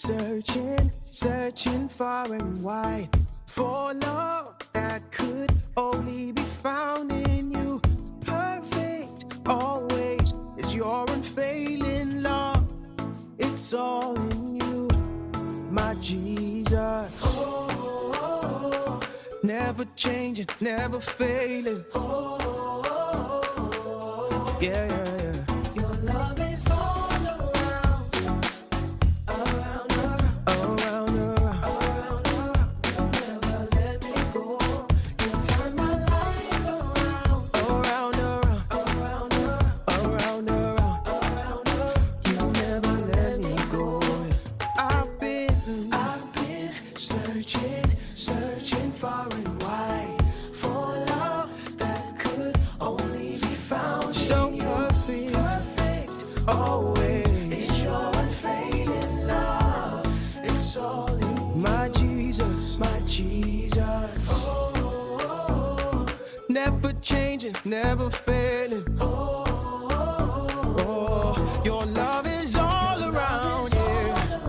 Searching, searching far and wide for love that could only be found in you. Perfect always is your unfailing love. It's all in you, my Jesus. Never changing, never failing. Yeah, yeah, yeah. Your love is all around, around, Around, around. You never let me go. You turn my life around, around, around, around. You never let me go. I've been searching, searching far and wide for love that could only be found so in you. perfect, Always, it's your unfailing love. It's all in you, my Jesus. my Jesus. Never changing, never failing. Oh, your love is all around, yeah.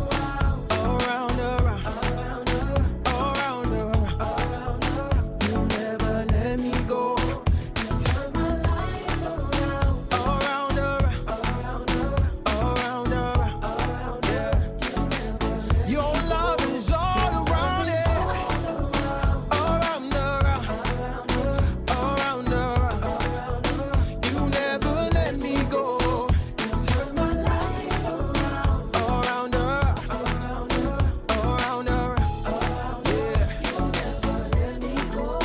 Around, around. You never let me go. You turn my life around, Around, around, yeah. Your love is all around, yeah. Around, you never let me go. you turn my life around, Around, yeah. let me go.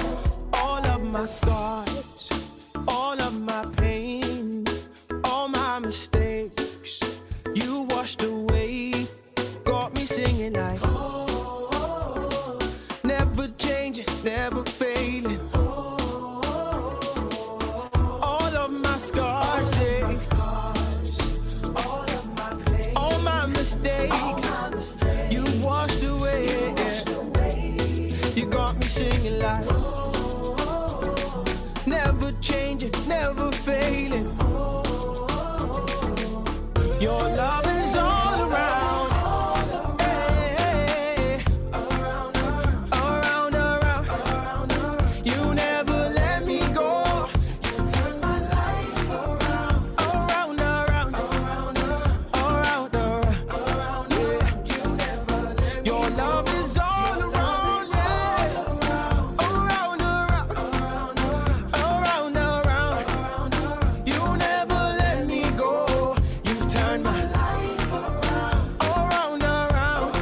All of my scars, all of my pain, all my mistakes, you washed away, got me singing like, never changing, never failing. All of my scars, yeah, All of my pain, all my mistakes, my mistakes, you washed away, washed away. you got me singing like, never changing, never failing. Your love is all around, hey, around. You never let me go. You turn my life around, Around, yeah. you never let me Your love is all around, yeah. Around. You never let me go. You turn my life around, around.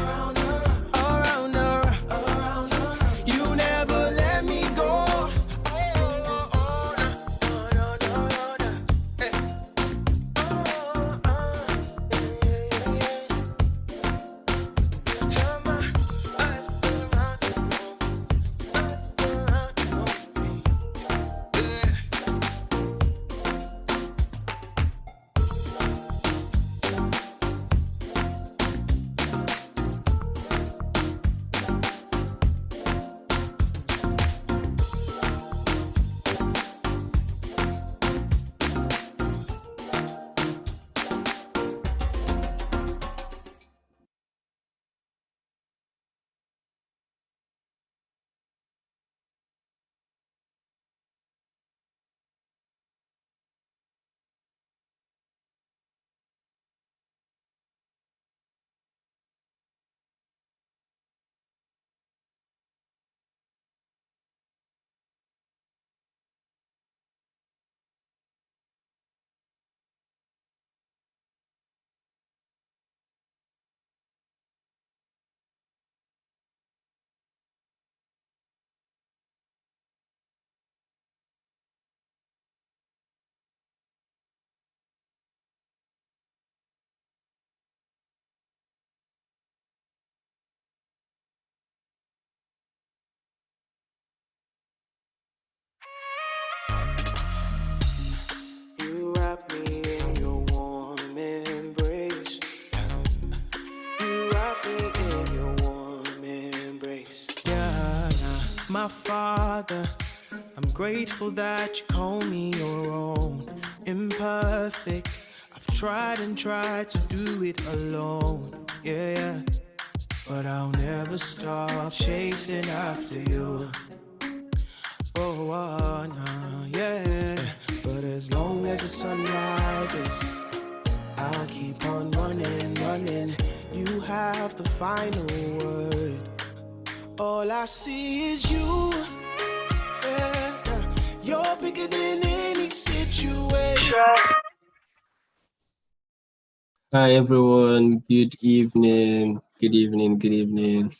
You never let me go. You wrap me in your warm embrace. You wrap me in your warm embrace. Yeah, my Father, I'm grateful that you call me your own. Imperfect, I've tried and tried to do it alone. Yeah, yeah. but I'll never stop chasing after you. Oh, no, yeah. But as long as the sun rises, I'll keep on running, running. You have the final word. All I see is you. Yeah. You're bigger than any situation. Hi everyone, good evening, good evening, good evening.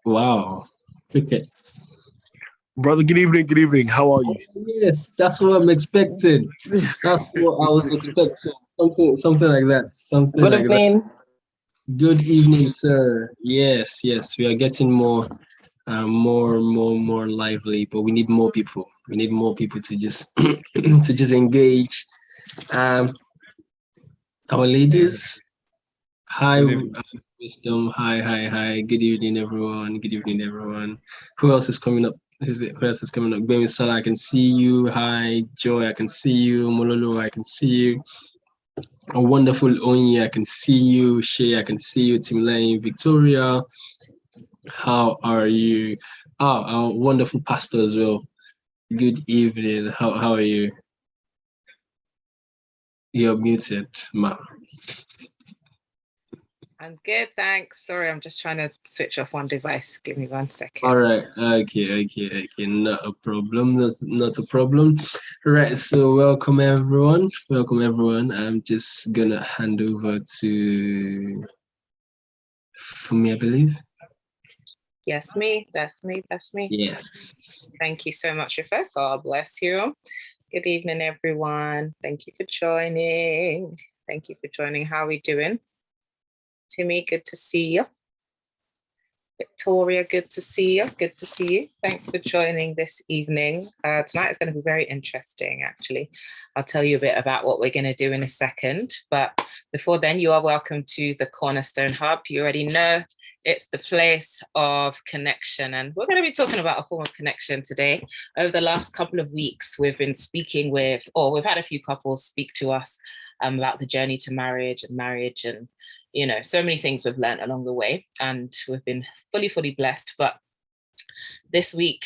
Wow, cricket. Brother, good evening, good evening. How are you? Yes, that's what I'm expecting. That's what I was expecting. Something like that. Something Good like that. evening. Good evening, sir. Yes, we are getting more lively, but we need more people. We need more people to just to just engage. Our ladies, hi, Good evening. wisdom. Hi. Good evening, everyone. Good evening, everyone. Who else is coming up? Who else is coming up? Bemi Salah, I can see you. Hi, Joy, I can see you. Mololo, I can see you. A wonderful Onyi, I can see you. Shay, I can see you. Tim Lane, Victoria, how are you? Oh, our wonderful pastor as well. Good evening. How are you? You're muted, ma. I'm good, thanks. Sorry, I'm just trying to switch off one device. Give me 1 second. All right. Okay. Not a problem. Not a problem. Right. So welcome everyone. I'm just gonna hand over to for me, I believe. Yes, me. That's me. Yes. Thank you so much, Ife. God bless you. Good evening, everyone. Thank you for joining. How are we doing? Timmy, good to see you. Victoria, good to see you. Thanks for joining this evening. Tonight is going to be very interesting, actually. I'll tell you a bit about what we're going to do in a second. But before then, you are welcome to the Cornerstone Hub. You already know it's the place of connection. And we're going to be talking about a form of connection today. Over the last couple of weeks, we've been speaking with, or we've had a few couples speak to us about the journey to marriage and so many things we've learned along the way, and we've been fully blessed. But this week,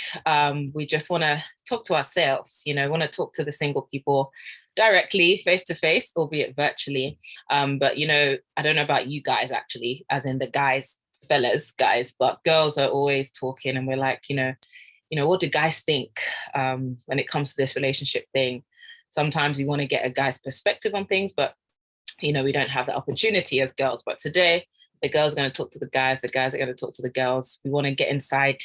we just want to talk to ourselves, want to talk to the single people directly, face to face, albeit virtually. But, I don't know about you guys, actually, as in the guys, fellas, guys, but girls are always talking, and we're like, what do guys think when it comes to this relationship thing? Sometimes we want to get a guy's perspective on things, but we don't have the opportunity as girls. But today, the girls are going to talk to the guys are going to talk to the girls. We want to get inside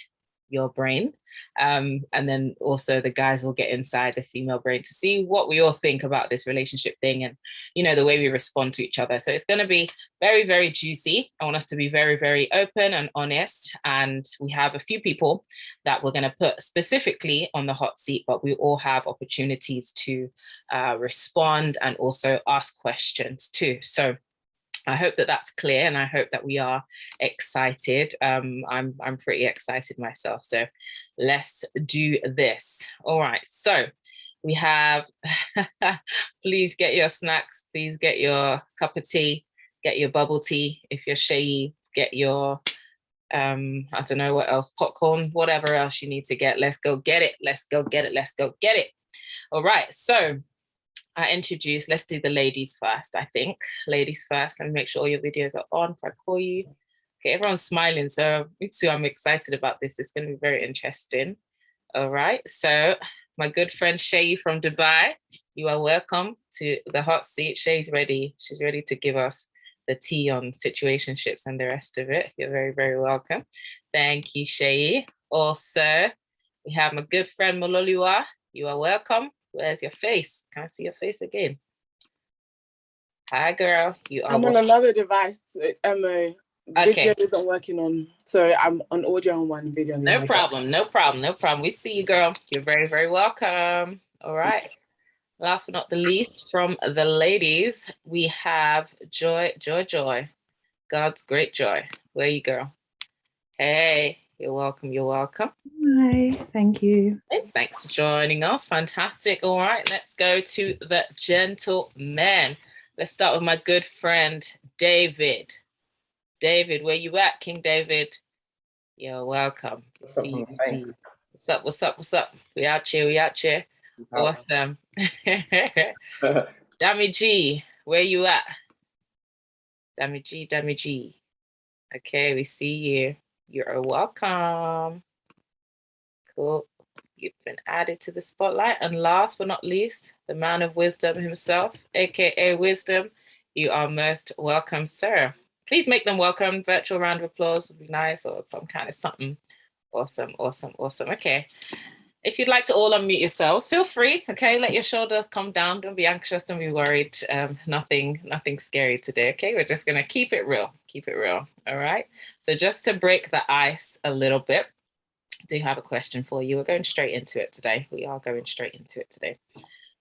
your brain. And then also the guys will get inside the female brain to see what we all think about this relationship thing and, the way we respond to each other. So it's going to be very, very juicy. I want us to be very, very open and honest. And we have a few people that we're going to put specifically on the hot seat, but we all have opportunities to respond and also ask questions too. So I hope that that's clear, and I hope that we are excited. I'm pretty excited myself. So let's do this. All right. So we have, please get your snacks. Please get your cup of tea, get your bubble tea. If you're shay, get your, I don't know what else, popcorn, whatever else you need to get. Let's go get it. All right. So let's do the ladies first, I think. Ladies first. Let me make sure all your videos are on if I call you. Okay, everyone's smiling. So me too, I'm excited about this. It's going to be very interesting. All right. So my good friend Shay from Dubai, you are welcome to the hot seat. Shay's ready. She's ready to give us the tea on situationships and the rest of it. You're very, very welcome. Thank you, Shay. Also, we have my good friend Mololiwa. You are welcome. Where's your face? Can I see your face again? Hi, girl. I'm on another device. So it's MO. Okay. Video isn't working on. So I'm on audio on one video. No problem. We see you, girl. You're very, very welcome. All right. Last but not the least, from the ladies, we have Joy. God's great joy. Where are you, girl? Hey, you're welcome. Hi, thank you. Thanks for joining us. Fantastic. All right, let's go to the gentlemen. Let's start with my good friend, David. David, where you at, King David? You're welcome. What's up, See man? you. Thanks. What's up? What's up? What's up? We out here. We out here. Awesome. Dammy G, where you at? Dammy G, Dammy G. Okay, we see you. You're welcome. Cool. You've been added to the spotlight. And last but not least, the man of wisdom himself, aka Wisdom. You are most welcome, sir. Please make them welcome. Virtual round of applause would be nice, or some kind of something. Awesome, awesome, awesome. Okay. If you'd like to all unmute yourselves, feel free. Okay, let your shoulders come down. Don't be anxious. Don't be worried. Nothing scary today. Okay, we're just gonna keep it real. Keep it real. All right. So just to break the ice a little bit, I do have a question for you. We're going straight into it today. We are going straight into it today.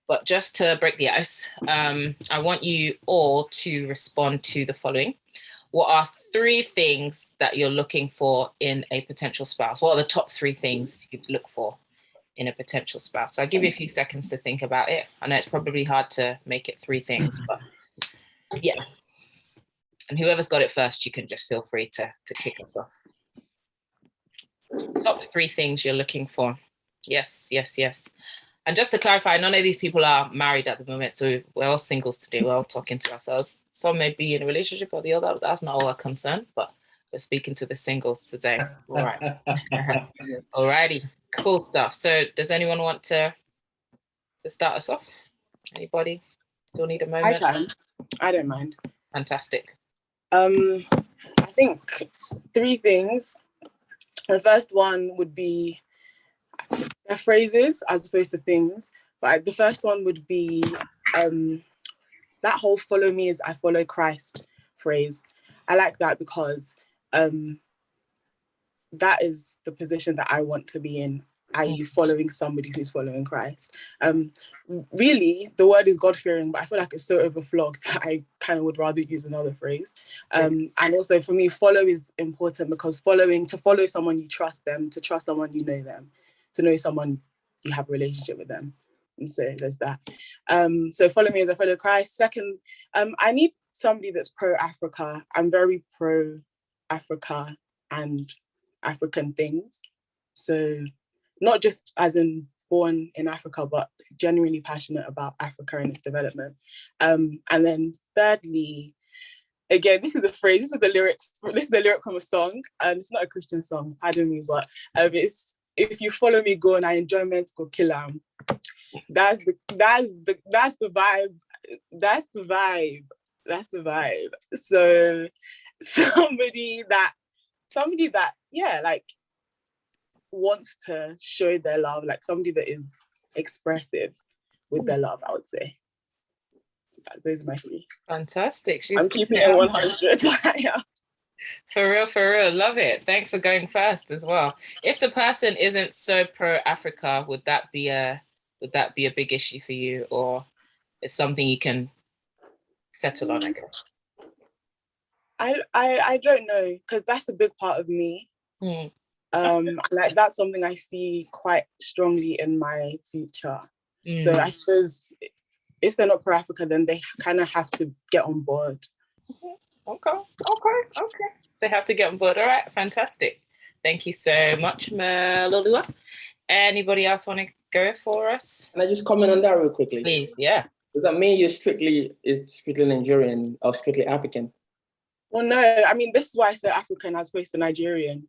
But just to break the ice, I want you all to respond to the following. What are 3 things that you're looking for in a potential spouse? What are the top 3 things you'd look for in a potential spouse? So I'll give you a few seconds to think about it. I know it's probably hard to make it 3 things, but yeah. And whoever's got it first, you can just feel free to kick us off. Top 3 things you're looking for. Yes, yes, yes. And just to clarify, none of these people are married at the moment, so we're all singles today. We're all talking to ourselves. Some may be in a relationship or the other. That's not our concern, but we're speaking to the singles today. All right. All righty. Cool stuff. So does anyone want to start us off? Anybody? Still need a moment? I can. I don't mind. Fantastic. I think 3 things. The first one would be their phrases as opposed to things. But the first one would be that whole "follow me as I follow Christ" phrase. I like that because that is the position that I want to be in, i.e. following somebody who's following Christ. Really, the word is God-fearing, but I feel like it's so overflogged that I kind of would rather use another phrase. And also for me, follow is important because to follow someone, you trust them, to trust someone, you know them, to know someone, you have a relationship with them. And so there's that. So follow me as I follow Christ. Second, I need somebody that's pro-Africa. I'm very pro-Africa and African things. So not just as in born in Africa, but genuinely passionate about Africa and its development. And then thirdly, again, this is a phrase, this is the lyric from a song, and it's not a Christian song, pardon me, but it's "If you follow me, go and I enjoyment go kill 'em." That's the vibe. That's the vibe. So somebody that yeah, like wants to show their love, like somebody that is expressive with their love, I would say. Those are my 3. Fantastic. I'm keeping it 100. Yeah. For real. Love it. Thanks for going first as well. If the person isn't so pro-Africa, would that be a big issue for you, or it's something you can settle on, I guess? I don't know, because that's a big part of me. Like that's something I see quite strongly in my future. So I suppose if they're not pro-Africa, then they kind of have to get on board. Okay. They have to get on board. All right, fantastic. Thank you so much, Malolua. Anybody else want to go for us? Can I just comment on that real quickly? Please, yeah. Does that mean you're strictly Nigerian or strictly African? Well, no, I mean, this is why I said African as opposed to Nigerian.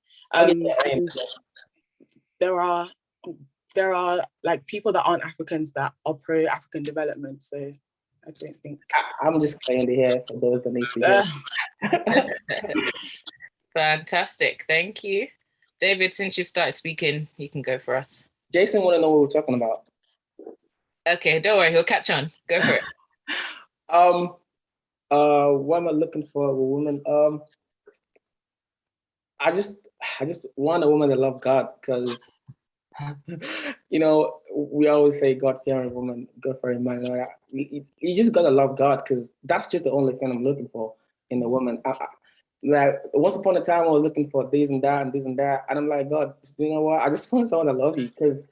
There are like people that aren't Africans that are pro-African development, so I don't think. I'm just playing the hair for those that needs to hear. Fantastic, thank you. David, since you've started speaking, you can go for us. Jason want to know what we're talking about. Okay, don't worry, he'll catch on. Go for it. What am I looking for a woman? I just want a woman that loves God, because we always say God-fearing woman, God-fearing man. You just gotta love God, because that's just the only thing I'm looking for in a woman. Like once upon a time, I was looking for this and that, and I'm like, God, you know what? I just want someone to love you, because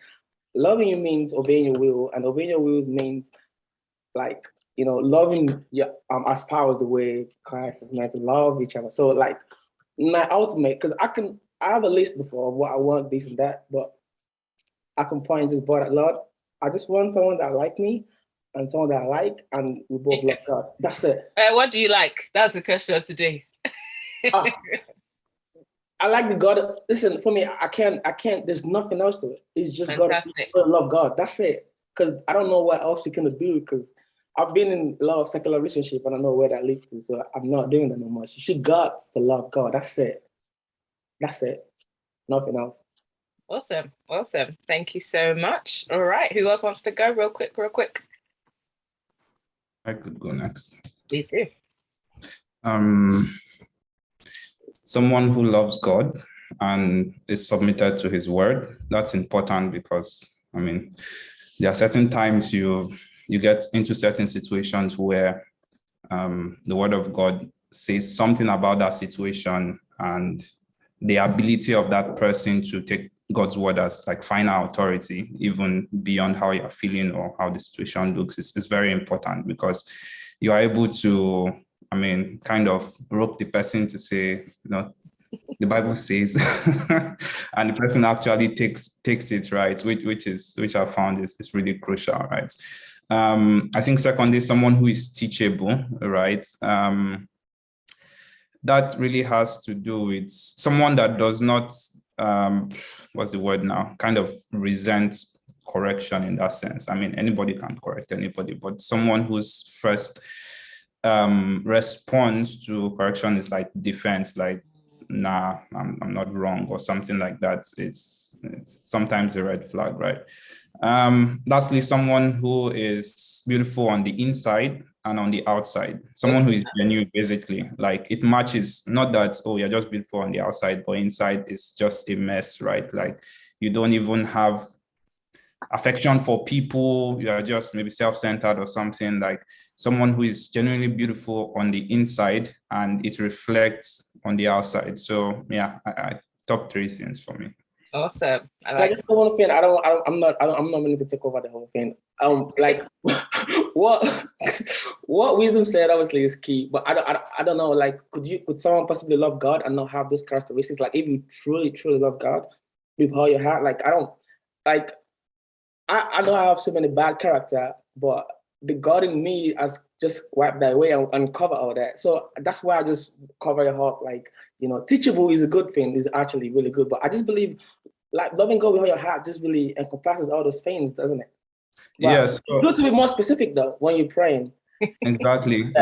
loving you means obeying your will, and obeying your will means like loving our spouse the way Christ is meant to love each other. So like my ultimate, because I have a list before of what I want, this and that, but at some point just bought a lot. I just want someone that like me and someone that I like, and we both love God. That's it. What do you like? That's the question today. I like the God. Listen, for me, I can't. There's nothing else to it. It's just Fantastic. God to love God. That's it. Because I don't know what else you can do. Because I've been in a lot of secular relationship, and I know where that leads to. So I'm not doing that no more. You should got to love God. That's it. That's it. Nothing else. Awesome. Thank you so much. All right. Who else wants to go? Real quick. I could go next. Please do. Someone who loves God and is submitted to his word. That's important because, there are certain times you get into certain situations where the word of God says something about that situation, and the ability of that person to take God's word as like final authority, even beyond how you're feeling or how the situation looks, is very important, because you are able to, kind of rope the person to say, the Bible says, and the person actually takes it, right? Which I found is really crucial, right? I think secondly, someone who is teachable, right? That really has to do with someone that does not, what's the word now? Kind of resent correction in that sense. Anybody can correct anybody, but someone whose first response to correction is like defense, like, nah, I'm not wrong, or something like that. It's sometimes a red flag, right? Lastly, someone who is beautiful on the inside and on the outside. Someone who is genuine, basically. Like, it matches, not that, oh, you're just beautiful on the outside, but inside is just a mess, right? Like, you don't even have affection for people, you are just maybe self-centered or something. Like, someone who is genuinely beautiful on the inside and it reflects on the outside. So yeah, I top 3 things for me. Awesome. I like just one thing. I'm not willing to take over the whole thing. Like what wisdom said obviously is key, but I don't know. Like, could someone possibly love God and not have those characteristics? Like, if you truly love God with all your heart, like, I don't like. I know I have so many bad character, but the God in me has just wiped that away and cover all that. So that's why I just cover your heart. Like, teachable is a good thing, is actually really good. But I just believe, like, loving God with all your heart just really encompasses all those things, doesn't it? But yes. it's good to be more specific though when you're praying. Exactly.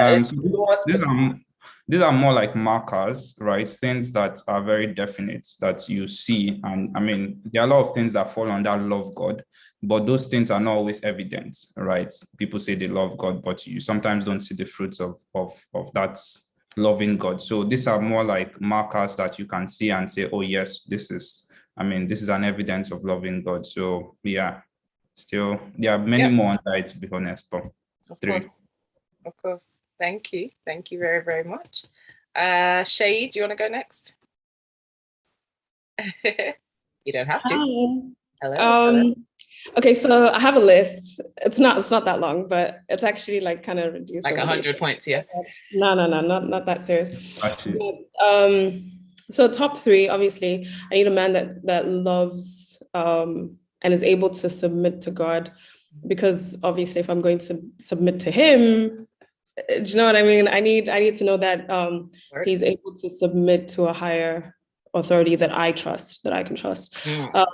These are more like markers, right? Things that are very definite that you see. And there are a lot of things that fall under love God, but those things are not always evident, right? People say they love God, but you sometimes don't see the fruits of that loving God. So these are more like markers that you can see and say, oh yes, this is an evidence of loving God. So yeah, still there are many more on that, to be honest, but Of course. Thank you very, very much. Shay, do you want to go next? You don't have to. Hi. Hello. Okay, so I have a list. It's not that long, but it's actually like kind of reduced. Like 100 points, yeah. No, not that serious. But, so top 3, obviously, I need a man that loves and is able to submit to God, because obviously if I'm going to submit to him, do you know what I mean? I need to know that he's able to submit to a higher authority that I trust, that I can trust. I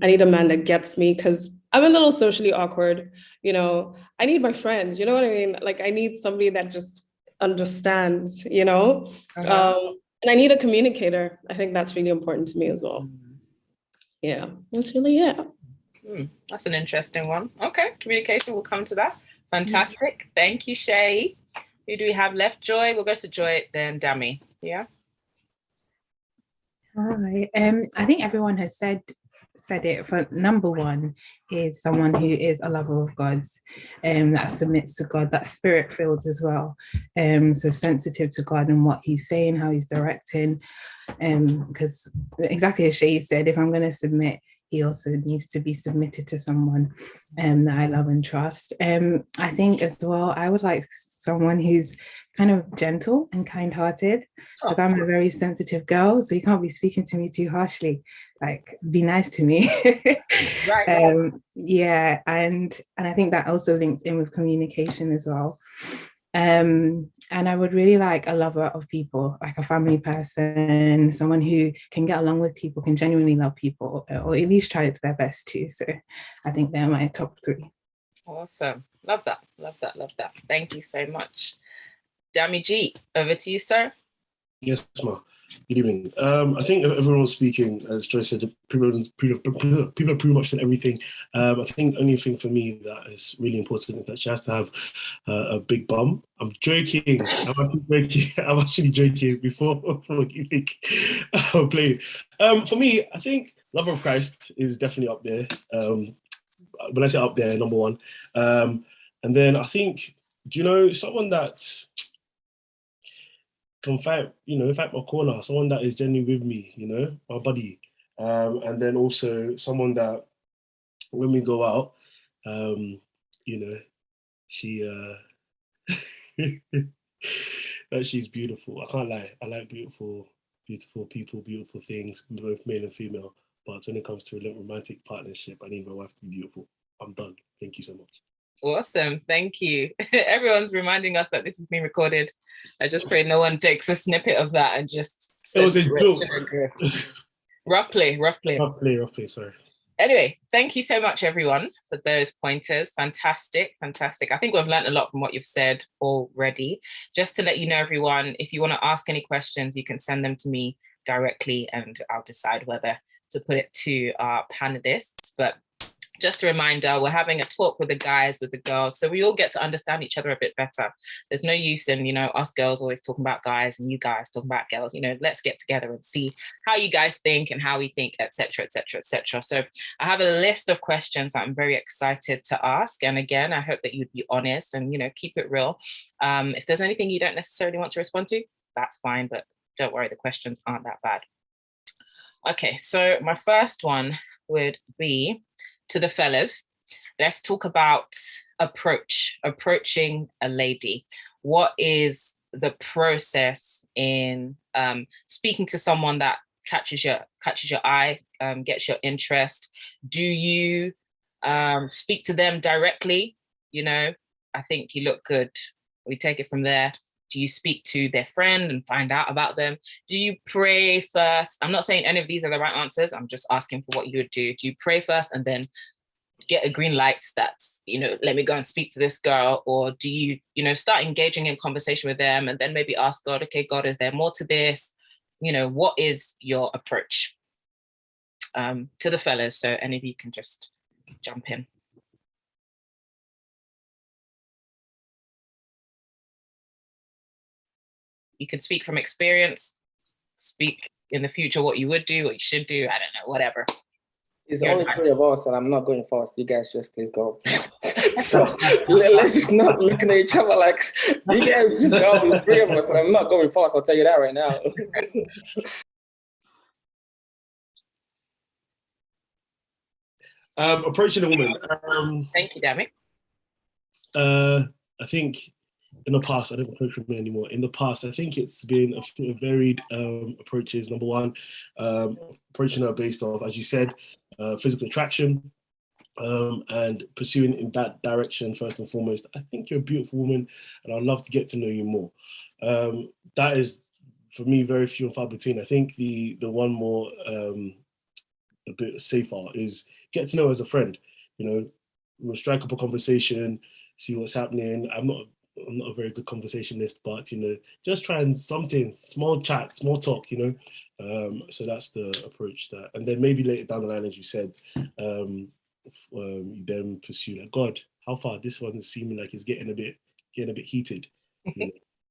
need a man that gets me, because I'm a little socially awkward. I need my friends. You know what I mean? Like, I need somebody that just understands. And I need a communicator. I think that's really important to me as well. Yeah, that's really it. That's an interesting one. Okay, communication, we'll come to that. Fantastic. Thank you, Shay. Who do we have left? Joy. We'll go to Joy, then Dami. Yeah. Hi. I think everyone has said it. For number 1 is someone who is a lover of God, that submits to God, that's spirit-filled as well. So sensitive to God and what he's saying, how he's directing. Because exactly as Shay said, if I'm going to submit, he also needs to be submitted to someone that I love and trust. I think as well, I would like someone who's kind of gentle and kind-hearted, because I'm a very sensitive girl, so you can't be speaking to me too harshly. Like, be nice to me. Yeah, and I think that also linked in with communication as well. And I would really like a lover of people, like a family person, someone who can get along with people, can genuinely love people, or at least try to their best too. So I think they're my top 3. Awesome. Love that. Love that. Love that. Thank you so much. Dami G, over to you, sir. Yes, ma. Good evening. I think everyone was speaking, as Joy said, people have pretty much said everything. I think the only thing for me that is really important is that she has to have a big bum. I'm joking. I'm actually joking before you think I'm playing. For me, I think Lover of Christ is definitely up there. When I say up there, number 1. And then I think, someone that can fight my corner, someone that is genuinely with me, my buddy. And then also someone that when we go out, she that she's beautiful. I can't lie. I like beautiful people, beautiful things, both male and female. But when it comes to a romantic partnership, I need my wife to be beautiful. I'm done. Thank you so much. Awesome. Thank you. Everyone's reminding us that this is being recorded. I just pray no one takes a snippet of that and just... It was a joke. Rough play. Sorry. Anyway, thank you so much, everyone, for those pointers. Fantastic. I think we've learned a lot from what you've said already. Just to let you know, everyone, if you want to ask any questions, you can send them to me directly and I'll decide whether to put it to our panelists. But just a reminder, we're having a talk with the guys, with the girls, so we all get to understand each other a bit better. There's no use in, us girls always talking about guys and you guys talking about girls. Let's get together and see how you guys think and how we think, etc., etc., etc. So I have a list of questions that I'm very excited to ask. And again, I hope that you'd be honest and, keep it real. If there's anything you don't necessarily want to respond to, that's fine, but don't worry, the questions aren't that bad. Okay, so my first one would be to the fellas. Let's talk about approaching a lady. What is the process in speaking to someone that catches your eye, gets your interest? Do you speak to them directly? I think you look good. We take it from there. Do you speak to their friend and find out about them? Do you pray first? I'm not saying any of these are the right answers. I'm just asking for what you would do. Do you pray first and then get a green light that's, let me go and speak to this girl? Or do you, start engaging in conversation with them and then maybe ask God, okay, God, is there more to this? What is your approach? To the fellas, so any of you can just jump in. You could speak from experience, speak in the future what you would do, what you should do, I don't know, whatever. It's only 3 of us and I'm not going fast. You guys just please go. So let's just not looking at each other like, you guys just go. It's 3 of us and I'm not going fast. I'll tell you that right now. Approaching a woman. Thank you, Dami. I think in the past, I don't approach women anymore. In the past, I think it's been a varied approaches. Number 1, approaching her based off, as you said, physical attraction, and pursuing in that direction first and foremost. I think you're a beautiful woman, and I'd love to get to know you more. That is, for me, very few and far between. I think the one more a bit safer is get to know her as a friend. We'll strike up a conversation, see what's happening. I'm not a very good conversationalist, but just trying something, small chat, small talk, so that's the approach that, and then maybe later down the line, as you said, you then pursue like, God, how far this one is seeming like it's getting a bit heated.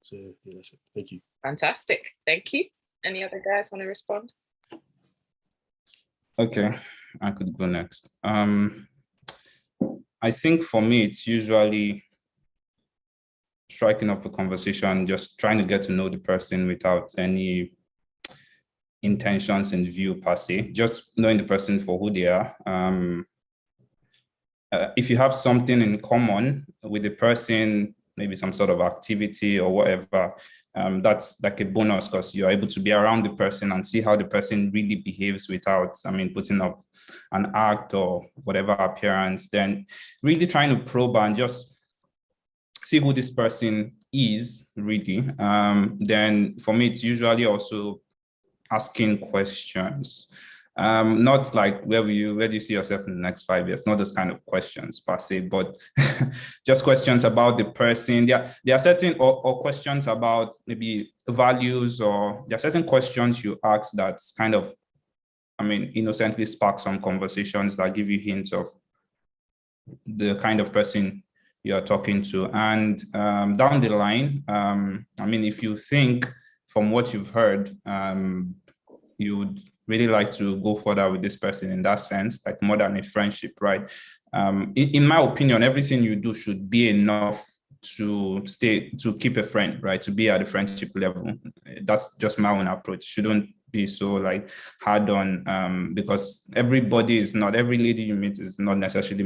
So yeah, that's it. Thank you. Fantastic. Thank you. Any other guys want to respond? Okay, I could go next. I think for me, it's usually striking up a conversation, just trying to get to know the person without any intentions in view per se, just knowing the person for who they are. If you have something in common with the person, maybe some sort of activity or whatever, that's like a bonus because you're able to be around the person and see how the person really behaves without, putting up an act or whatever appearance, then really trying to probe and just see who this person is really. Then for me, it's usually also asking questions. Not like where do you see yourself in the next 5 years? Not those kind of questions per se, but just questions about the person. There are certain or questions about maybe values, or there are certain questions you ask that's kind of, innocently spark some conversations that give you hints of the kind of person you're talking to. And down the line, if you think from what you've heard, you would really like to go further with this person in that sense, like more than a friendship, right? In my opinion, everything you do should be enough to keep a friend, right? To be at the friendship level. That's just my own approach. Shouldn't be so like hard on, because every lady you meet is not necessarily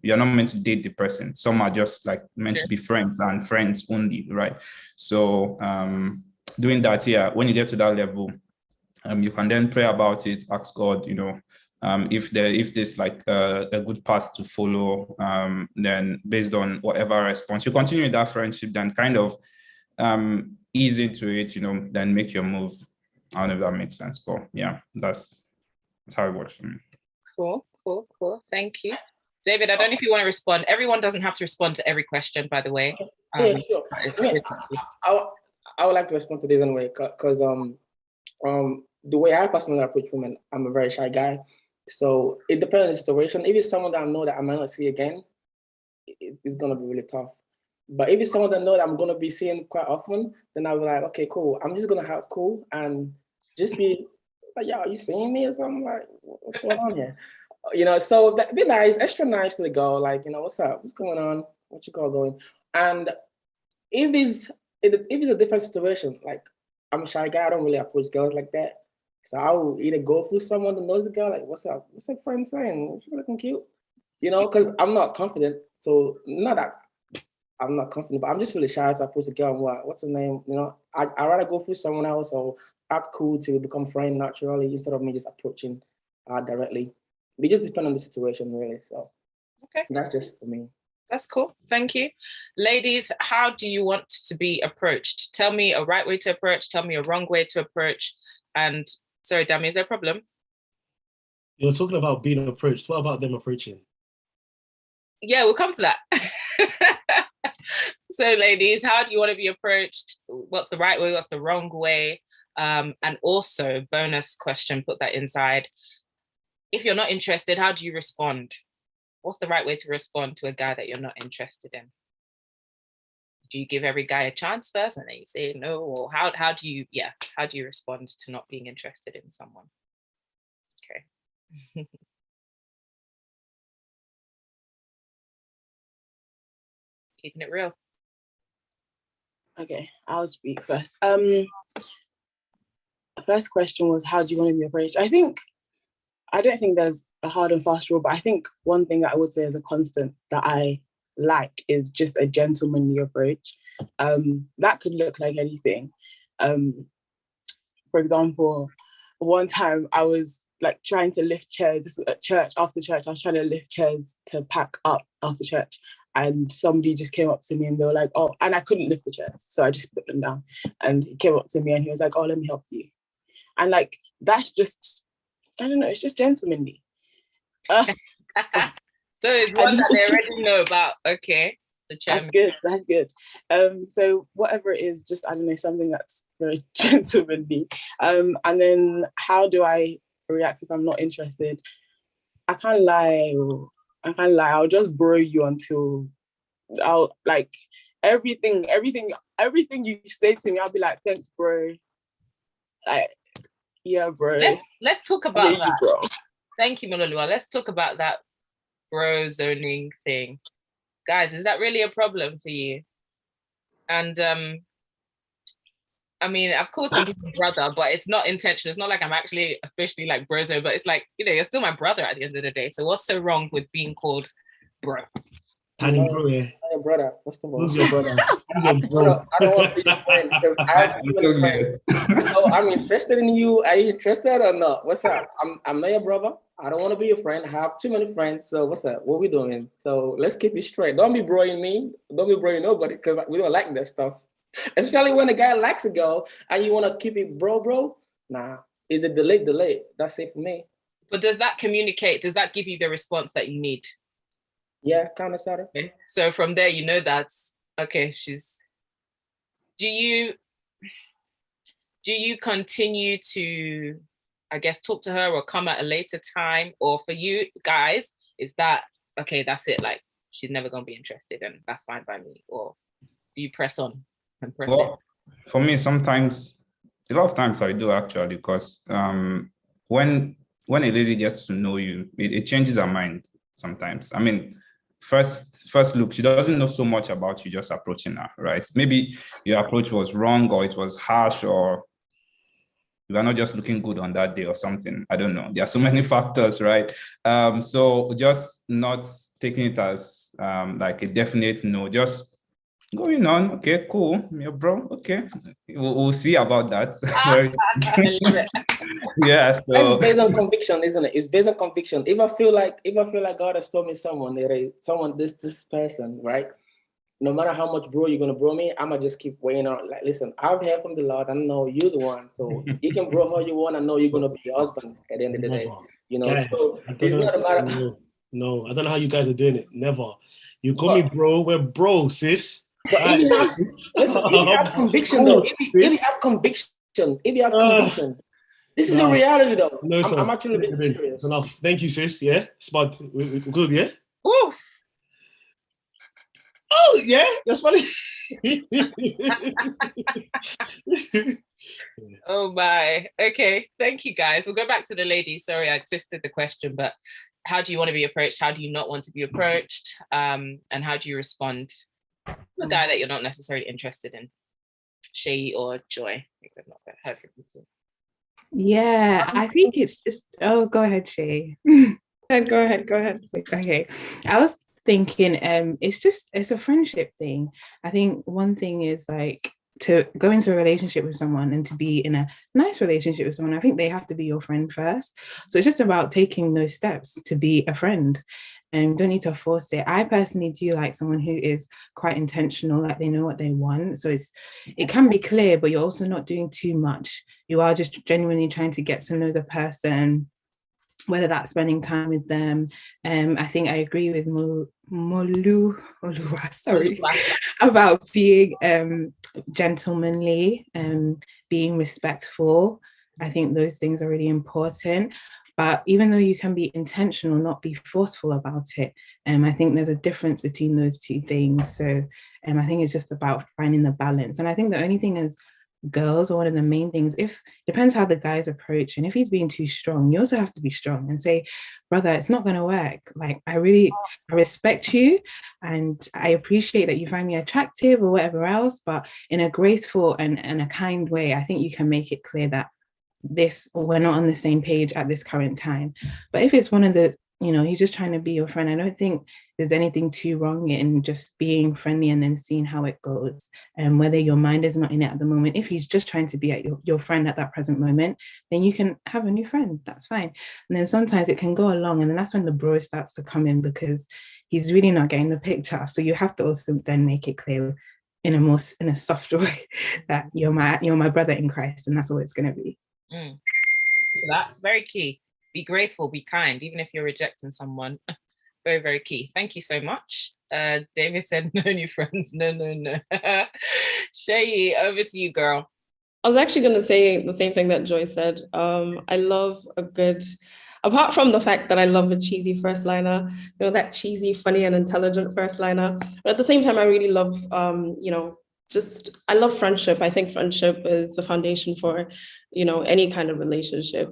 you're not meant to date the person. Some are just like meant to be friends and friends only, right? So doing that, when you get to that level, you can then pray about it, ask God, if there's like a good path to follow, then based on whatever response, you continue that friendship, then kind of ease into it, then make your move. I don't know if that makes sense, but yeah, that's how it works for me. Cool. Thank you. David, I don't know if you want to respond. Everyone doesn't have to respond to every question, by the way. Yeah, sure. I would like to respond to this anyway, because the way I personally approach women, I'm a very shy guy. So it depends on the situation. If it's someone that I know that I might not see again, it's going to be really tough. But if it's someone that I know that I'm going to be seeing quite often, then I'll be like, okay, cool. I'm just going to have cool and just be like, yeah, are you seeing me or something? Like, what's going on here? So be nice, extra nice to the girl. Like, what's up? What's going on? What you got going? And if it's a different situation, like I'm a shy guy, I don't really approach girls like that. So I will either go through someone that knows the girl, like, what's up? What's that friend saying? She's looking cute. Because I'm not confident. So not that I'm not confident, but I'm just really shy to approach the girl and what's her name? I'd rather go through someone else or act cool to become friend naturally instead of me just approaching directly. It just depends on the situation, really. So okay, that's just for me. That's cool. Thank you. Ladies, how do you want to be approached? Tell me a right way to approach. Tell me a wrong way to approach. And sorry, Dami, is there a problem? You're talking about being approached. What about them approaching? Yeah, we'll come to that. So ladies, how do you want to be approached? What's the right way? What's the wrong way? And also, bonus question, put that inside. If you're not interested, how do you respond? What's the right way to respond to a guy that you're not interested in? Do you give every guy a chance first and then you say no? Or how do you respond to not being interested in someone? Okay. Keeping it real. Okay, I'll speak first. The first question was, how do you want to be approached? I don't think there's a hard and fast rule, but I think one thing that I would say is a constant that I like is just a gentlemanly approach. That could look like anything. For example, one time I was like trying to lift chairs. This was at church, after church. I was trying to lift chairs to pack up after church. And somebody just came up to me and they were like, oh, and I couldn't lift the chairs. So I just put them down. And he came up to me and he was like, oh, let me help you. And like, that's just, I don't know, it's just gentlemanly. So it's one that they already know about. Okay. That's good. So whatever it is, just, I don't know, something that's very gentlemanly. And then how do I react if I'm not interested? I can't lie. I'll just bro you until I'll like everything you say to me, I'll be like, thanks, bro. Like, yeah, bro. Let's talk about that. Bro. Thank you, Malolua. Let's talk about that bro zoning thing. Guys, is that really a problem for you? And I mean, of course, I'm my brother, but it's not intentional. It's not like I'm actually officially like brozo, but it's like, you're still my brother at the end of the day. So what's so wrong with being called bro? Tiny No, bro, yeah. I'm your brother, first of all. Who's your brother? Who's your I bro? don't want to be your friend because I have too many friends. So I'm interested in you. Are you interested or not? What's up? I'm not your brother. I don't want to be your friend. I have too many friends. So what's up? What we doing? So let's keep it straight. Don't be broing me. Don't be broing nobody because we don't like that stuff. Especially when the guy likes a girl and you want to keep it bro. Nah, it's a delay. That's it for me. But does that communicate? Does that give you the response that you need? Yeah, kind of, sort of. Okay. So from there, that's okay. Do you continue to, I guess, talk to her or come at a later time? Or for you guys, is that, okay, that's it? Like, she's never going to be interested and that's fine by me? Or do you press on and press it? For me, sometimes, a lot of times I do actually, because when a lady gets to know you, it changes her mind sometimes. I mean, first look, she doesn't know so much about you just approaching her, right? Maybe your approach was wrong or it was harsh or you are not just looking good on that day or something. I don't know. There are so many factors, right? So just not taking it as like a definite no, just going on. Okay, cool. Yeah, bro. Okay. We'll see about that. Yeah. So it's based on conviction, isn't it? It's based on conviction. If I feel like God has told me this person, right? No matter how much bro you're gonna bro me, I'ma just keep weighing on. Like, listen, I've heard from the Lord. I know you're the one, so you can bro all you want. I know you're gonna be your husband at the end of the day. Guys, So it's not a matter. No, I don't know how you guys are doing it. Never. You call me bro. We're bro, sis. But if you have, listen, if you have conviction, though, if you have conviction, this is a reality, though. No, I'm actually being serious. Enough. Thank you, sis. Yeah, smart. We're good, yeah? Woo. Oh, yeah, that's funny. Oh my. Okay, thank you guys. We'll go back to the ladies. Sorry, I twisted the question, but how do you want to be approached? How do you not want to be approached? And how do you respond to a guy that you're not necessarily interested in? Shay or Joy? I think I've not heard from you too. Yeah, I think it's just, go ahead, Shay. Go ahead. Okay, I was thinking it's a friendship thing. I think one thing is like to go into a relationship with someone and to be in a nice relationship with someone, I think they have to be your friend first. So it's just about taking those steps to be a friend and don't need to force it. I personally do like someone who is quite intentional, like they know what they want. So it can be clear, but you're also not doing too much. You are just genuinely trying to get to know the person, whether that's spending time with them. I think I agree with Molu, sorry, about being gentlemanly and being respectful. I think those things are really important. But even though you can be intentional, not be forceful about it, I think there's a difference between those two things. So I think it's just about finding the balance. And I think the only thing is girls, or one of the main things, depends how the guy's approach, and if he's being too strong, you also have to be strong and say, brother, it's not going to work. Like, I respect you and I appreciate that you find me attractive or whatever else, but in a graceful and a kind way, I think you can make it clear that we're not on the same page at this current time. But if it's one of the, he's just trying to be your friend, I don't think there's anything too wrong in just being friendly and then seeing how it goes. And whether your mind is not in it at the moment, if he's just trying to be at your friend at that present moment, then you can have a new friend. That's fine. And then sometimes it can go along, and then that's when the bro starts to come in because he's really not getting the picture. So you have to also then make it clear in a softer way that you're my brother in Christ, and that's all it's going to be. That very key. Be graceful, be kind, even if you're rejecting someone. Very, very key. Thank you so much. David said no new friends. No. Shay, over to you, girl. I was actually going to say the same thing that Joy said. I love apart from the fact that I love a cheesy first liner, that cheesy, funny and intelligent first liner. But at the same time, I really love, I love friendship. I think friendship is the foundation for, any kind of relationship.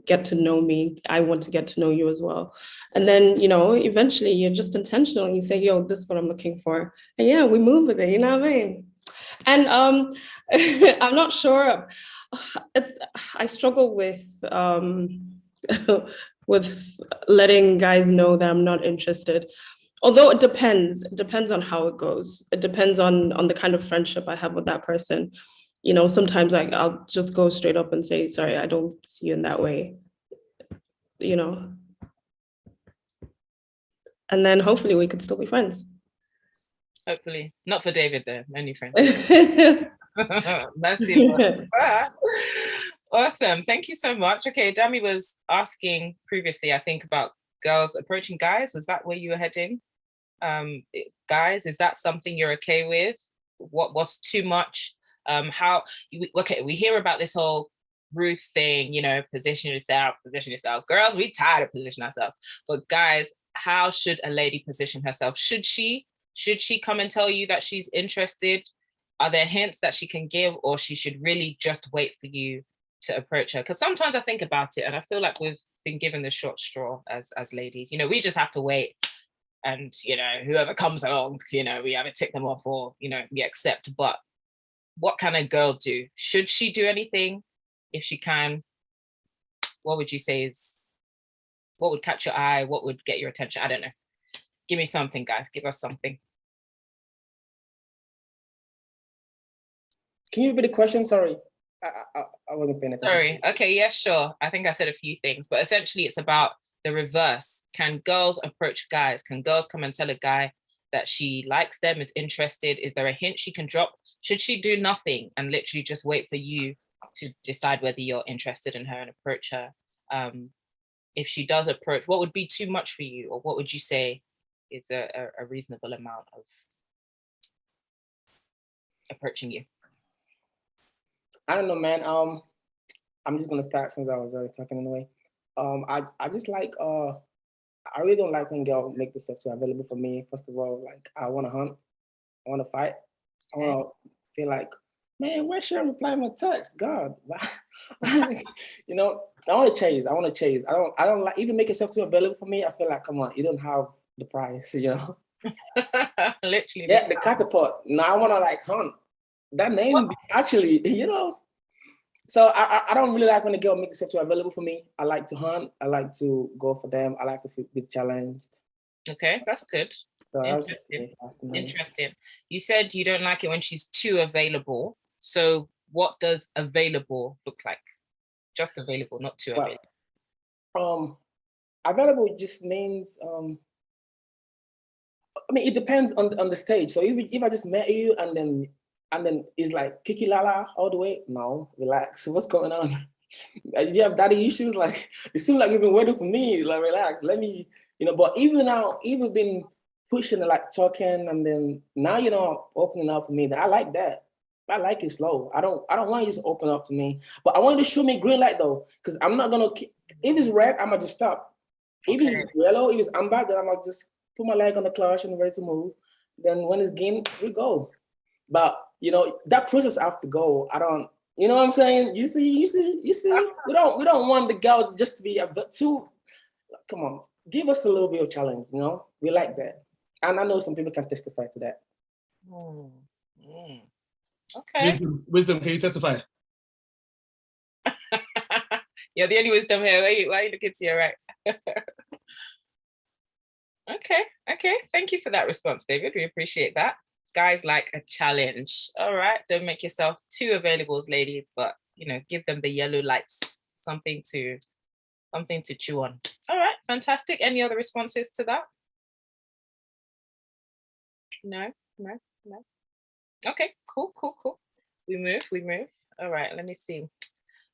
Get to know me. I want to get to know you as well. And then, eventually you're just intentional. You say, yo, this is what I'm looking for. And yeah, we move with it. You know what I mean? And I'm not sure. I struggle with with letting guys know that I'm not interested. Although it depends on how it goes. It depends on the kind of friendship I have with that person. You know, sometimes I'll just go straight up and say, sorry, I don't see you in that way. You know, and then hopefully we could still be friends. Hopefully. Not for David though, only friends. Merci, Lord. Awesome. Thank you so much. Okay, Dami was asking previously, I think, about girls approaching guys. Was that where you were heading? Guys, is that something you're okay with? What's too much? We hear about this whole Ruth thing, you know, position yourself. Girls, we tired of positioning ourselves. But guys, how should a lady position herself? Should she come and tell you that she's interested? Are there hints that she can give, or she should really just wait for you to approach her? Because sometimes I think about it and I feel like we've been given the short straw as ladies. You know, we just have to wait, and you know, whoever comes along, you know, we either tick them off or, you know, we accept. But what can a girl do? Should she do anything? If she can, what would you say what would catch your eye? What would get your attention? I don't know. Give me something, guys. Give us something. Can you repeat the question? Sorry, I wasn't paying attention. Sorry. Okay, yeah, sure. I think I said a few things, but essentially it's about the reverse. Can girls approach guys? Can girls come and tell a guy that she likes them, is interested? Is there a hint she can drop? Should she do nothing and literally just wait for you to decide whether you're interested in her and approach her? If she does approach, what would be too much for you? Or what would you say is a reasonable amount of approaching you? I don't know, man. I'm just gonna start since I was already talking in a way. I just like I really don't like when girls make themselves too available for me. First of all, like I want to hunt, I want to fight, I want to feel like, man, why should I reply my text? God, you know, I want to chase. I don't like even make yourself too available for me. I feel like, come on, you don't have the price, you know. Literally. Yeah, the catapult. Now I want to like hunt. That name actually, you know. So I don't really like when the girl makes herself too available for me. I like to hunt. I like to go for them. I like to be challenged. Okay, that's good. So Interesting. You said you don't like it when she's too available. So what does available look like? Just available, not too available. Available just means I mean, it depends on the stage. So if I just met you and then it's like kiki lala all the way, no, relax. What's going on? You have daddy issues? Like it seems like you've been waiting for me. Like relax, let me, you know. But even now, even been pushing and like talking, and then now you know opening up for me. I like that. I like it slow. I don't want you to open up to me, but I want you to show me green light though, because I'm not gonna. If it's red, I'm gonna just stop. If it's yellow, if it's amber, then I'm gonna just put my leg on the clutch and ready to move. Then when it's green, we go. But you know that process I have to go. I don't. You know what I'm saying? You see. We don't want the girls just to be a bit too. Come on, give us a little bit of challenge. You know, we like that, and I know some people can testify to that. Okay. Wisdom, can you testify? You're the only wisdom here. Why are you looking to your right? Okay. Thank you for that response, David. We appreciate that. Guys like a challenge. All right. Don't make yourself too available, ladies, but you know, give them the yellow lights, something to chew on. All right, fantastic. Any other responses to that? No. Okay, cool. We move. All right, let me see.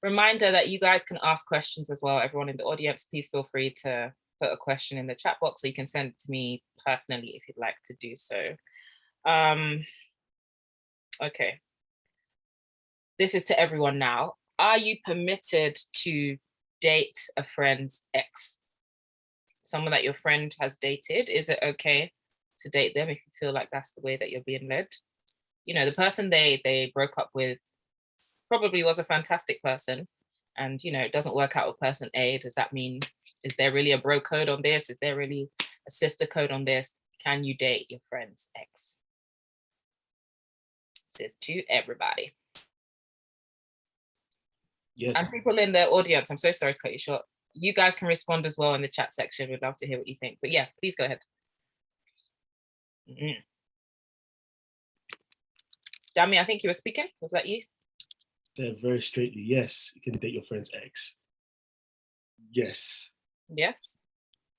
Reminder that you guys can ask questions as well. Everyone in the audience, please feel free to put a question in the chat box, or you can send it to me personally if you'd like to do so. Okay. This is to everyone now. Are you permitted to date a friend's ex? Someone that your friend has dated, is it okay to date them if you feel like that's the way that you're being led? You know, the person they broke up with probably was a fantastic person, and you know, it doesn't work out with person A. Does that mean, is there really a bro code on this? Is there really a sister code on this? Can you date your friend's ex? is to everybody. Yes. And people in the audience, I'm so sorry to cut you short. You guys can respond as well in the chat section. We'd love to hear what you think. But yeah, please go ahead. Dami, I think you were speaking. Was that you? Said very straightly, yes, you can date your friend's ex. Yes. Yes.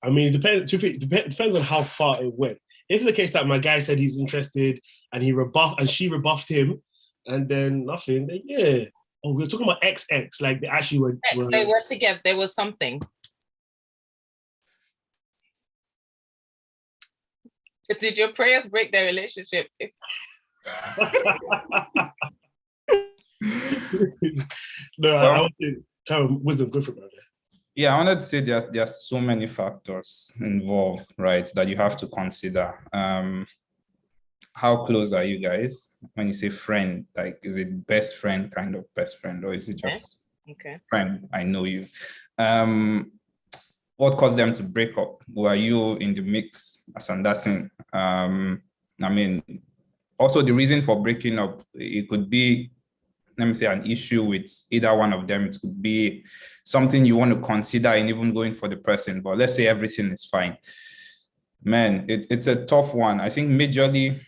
I mean, it depends on how far it went. If it's the case that my guy said he's interested and she rebuffed him, and then nothing, then yeah. Oh, we were talking about XX, like they actually were. They were together. There was something. Did your prayers break their relationship? No, Well, I don't think kind of wisdom good for it. Yeah, I wanted to say there are so many factors involved, right, that you have to consider. How close are you guys? When you say friend, like, is it best friend, kind of best friend, or is it just friend? I know you. What caused them to break up? Were you in the mix as on that thing? I mean, also the reason for breaking up, it could be, let me say, an issue with either one of them. It could be something you want to consider in even going for the person, but let's say everything is fine. Man, it's a tough one. I think majorly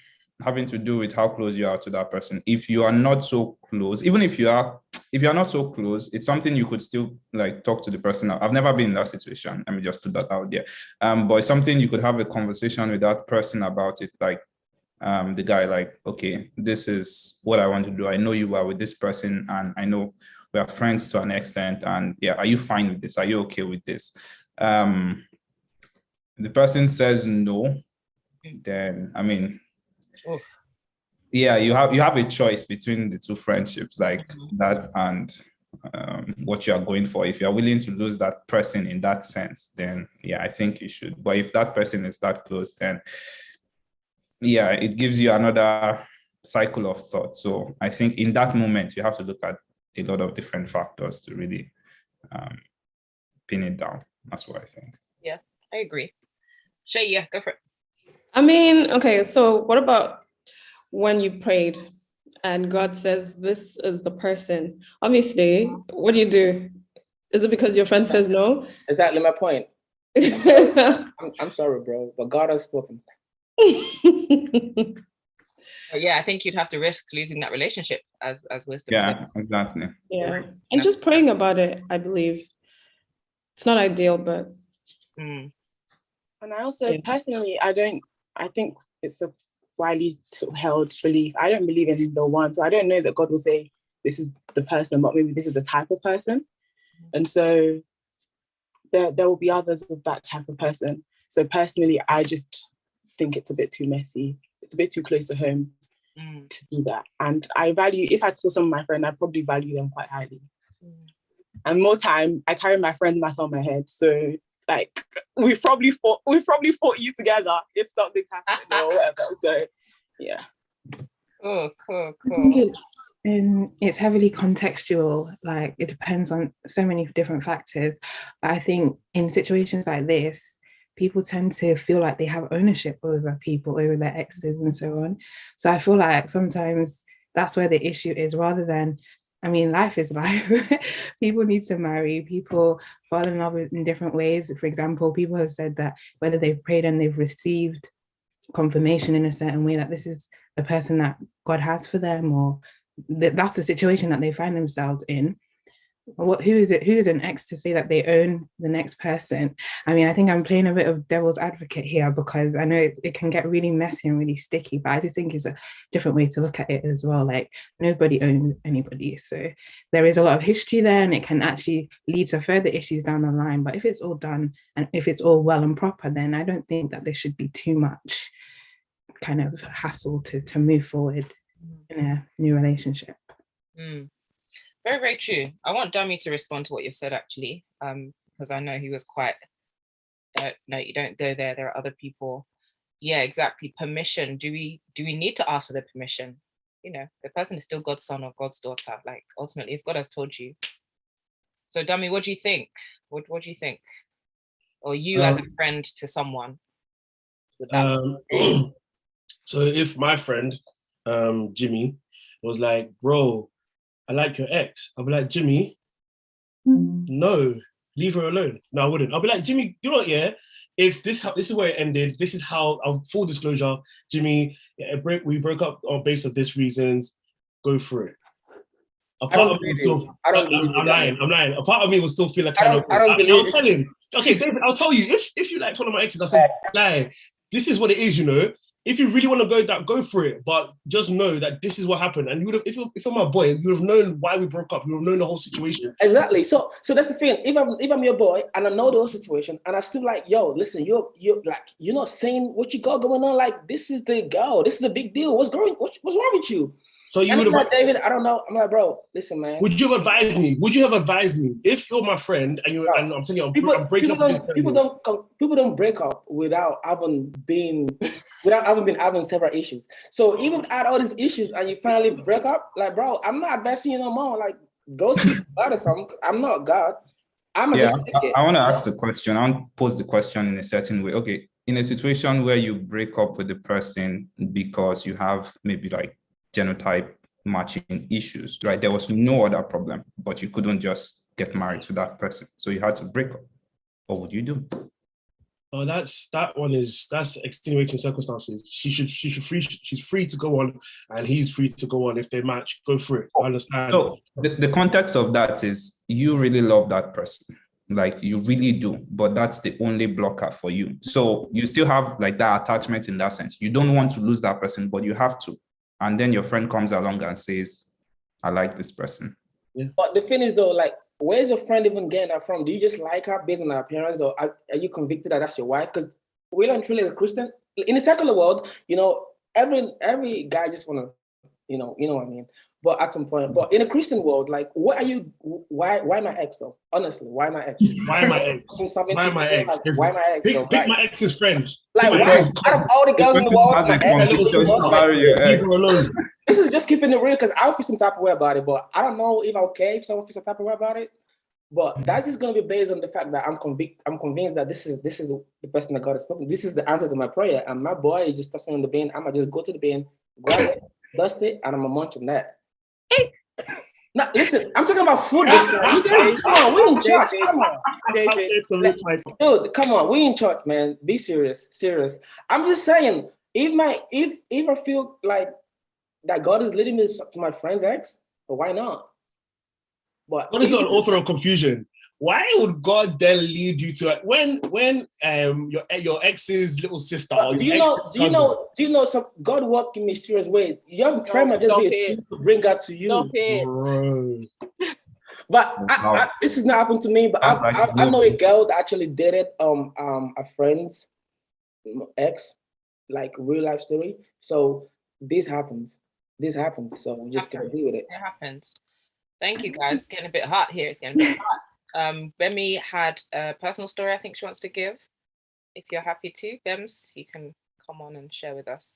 having to do with how close you are to that person. If you are not so close, even if you are not so close, it's something you could still like talk to the person. I've never been in that situation. Let me just put that out there. But it's something you could have a conversation with that person about it, like, the guy, like, okay, this is what I want to do. I know you are with this person, and I know we are friends to an extent. And yeah, are you fine with this? Are you okay with this? The person says no, then I mean, yeah, you have a choice between the two friendships, like that and what you are going for. If you are willing to lose that person in that sense, then yeah, I think you should. But if that person is that close, then yeah, it gives you another cycle of thought. So I think in that moment, you have to look at a lot of different factors to really pin it down. That's what I think. Yeah, I agree. Shay, yeah, go for it. I mean, okay, so what about when you prayed and God says, this is the person? Obviously, what do? Is it because your friend says no? Exactly my point. I'm sorry, bro, but God has spoken. Yeah, I think you'd have to risk losing that relationship, as wisdom Yeah, said. exactly. Yeah, and just praying about it, I believe. It's not ideal, but. And I also personally, I think it's a widely sort of held belief. I don't believe in the one, so I don't know that God will say this is the person, but maybe this is the type of person. And so there will be others of that type of person. So personally, I just think it's a bit too messy. It's a bit too close to home to do that. And I value, if I call some of my friends, I probably value them quite highly. And more time, I carry my friend matter on my head. So like we probably fought you together if something happened or whatever. So yeah. Cool. It's heavily contextual. Like it depends on so many different factors. But I think in situations like this, people tend to feel like they have ownership over people, over their exes and so on. So I feel like sometimes that's where the issue is, rather than, I mean, life is life. People need to marry, people fall in love in different ways. For example, people have said that whether they've prayed and they've received confirmation in a certain way that this is the person that God has for them, or that's the situation that they find themselves in. Who is an ex to say that they own the next person? I mean, I think I'm playing a bit of devil's advocate here, because I know it can get really messy and really sticky, but I just think it's a different way to look at it as well. Like, nobody owns anybody, so there is a lot of history there, and it can actually lead to further issues down the line. But if it's all done and if it's all well and proper, then I don't think that there should be too much kind of hassle to move forward in a new relationship. Very, very true. I want Dami to respond to what you've said, actually, because I know he was quite, no, you don't go there. There are other people. Yeah, exactly. Permission. Do we need to ask for the permission? You know, the person is still God's son or God's daughter. Like, ultimately, if God has told you. So, Dami, what do you think? What do you think? Or you as a friend to someone? So if my friend, Jimmy, was like, bro, I like your ex. I'll be like, Jimmy, no, leave her alone. No, I wouldn't. I'll be like, Jimmy, do you know what? Yeah, it's this. This is where it ended. This is how. Full disclosure, Jimmy, yeah, we broke up on base of this reasons. Go for it. A part of me will still. I'm lying. I'm lying. A part of me will still feel like I don't believe I'll tell him. Okay, David, I'll tell you. If you like one of my exes, I said, lie. This is what it is, you know. If you really want to go for it. But just know that this is what happened. And you would have, if you're my boy, you would have known why we broke up. You would have known the whole situation. Exactly. So that's the thing. If I'm your boy and I know the whole situation, and I still like, yo, listen, you're like, you're not saying what you got going on. Like, this is the girl. This is a big deal. What's wrong with you? So you would have have, David. I don't know. I'm like, bro, listen, man. Would you have advised me? Would you have advised me if you're my friend and you and I'm telling you, I'm breaking up? People don't break up without having been having several issues. So even at all these issues and you finally break up, like, bro, I'm not advising you no more. Like, go speak to God or something. I'm not God. I want to ask a question. I want to pose the question in a certain way. Okay, in a situation where you break up with the person because you have maybe like genotype matching issues, right? There was no other problem, but you couldn't just get married to that person, so you had to break up. What would you do? Oh, that's extenuating circumstances. She's free to go on, and he's free to go on. If they match, go for it. I understand. So the context of that is you really love that person, like you really do, but that's the only blocker for you. So you still have like that attachment in that sense. You don't want to lose that person, but you have to. And then your friend comes along and says, I like this person. Yeah. But the thing is though, like, where's your friend even getting that from? Do you just like her based on her appearance, or are you convicted that that's your wife? Because we don't truly as a Christian, in the secular world, you know, every guy just wanna, you know what I mean? But at some point, but in a Christian world, like, why my ex though? Honestly, why my ex? Why my ex? Why my ex? Like, why my ex? Pick my ex's friend. Like, why out of all the girls in the world, my ex, leave her alone. This is just keeping it real because I'll feel some type of way about it, but I don't know if I'm okay if someone feels some type of way about it. But that's just gonna be based on the fact that I'm convinced that this is the person that God has spoken. This is the answer to my prayer. And my boy is just tossing in the bin. I'm gonna just go to the bin, grab it, dust it, and I'm gonna munch on that. Now, listen, I'm talking about food this time. You guys, come on, we in church. Come on, dude, come on, we in church, man. Be serious. I'm just saying, if I feel like that God is leading me to my friend's ex, but why not? But God is not an author of confusion. Why would God then lead you to when your ex's little sister? Or do you know? Some God work in mysterious way. Your friend might just be to bring that to you. But this has not happened to me. But I know a girl that actually dated a friend's ex, like real life story. So this happens. So we just gotta deal with it. It happens. Thank you, guys. It's getting a bit hot here. It's getting a bit hot. Bemi had a personal story I think she wants to give. If you're happy to, Bems, you can come on and share with us.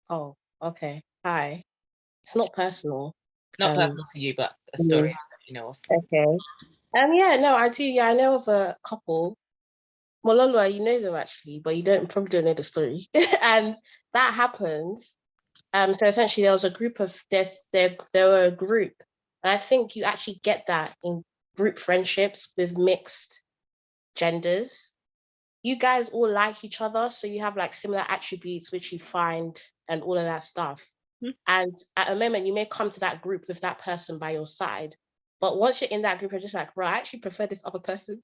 Oh, okay. Hi. It's not personal. Not personal to you, but a story that you know of. Okay. Yeah, no, I do. Yeah, I know of a couple. Mololo, you know them actually, but you probably don't know the story. And that happens. So essentially there was a group of there were a group. And I think you actually get that in group friendships with mixed genders. You guys all like each other, so you have like similar attributes which you find and all of that stuff. Mm-hmm. And at a moment you may come to that group with that person by your side, but once you're in that group, you're just like, bro, I actually prefer this other person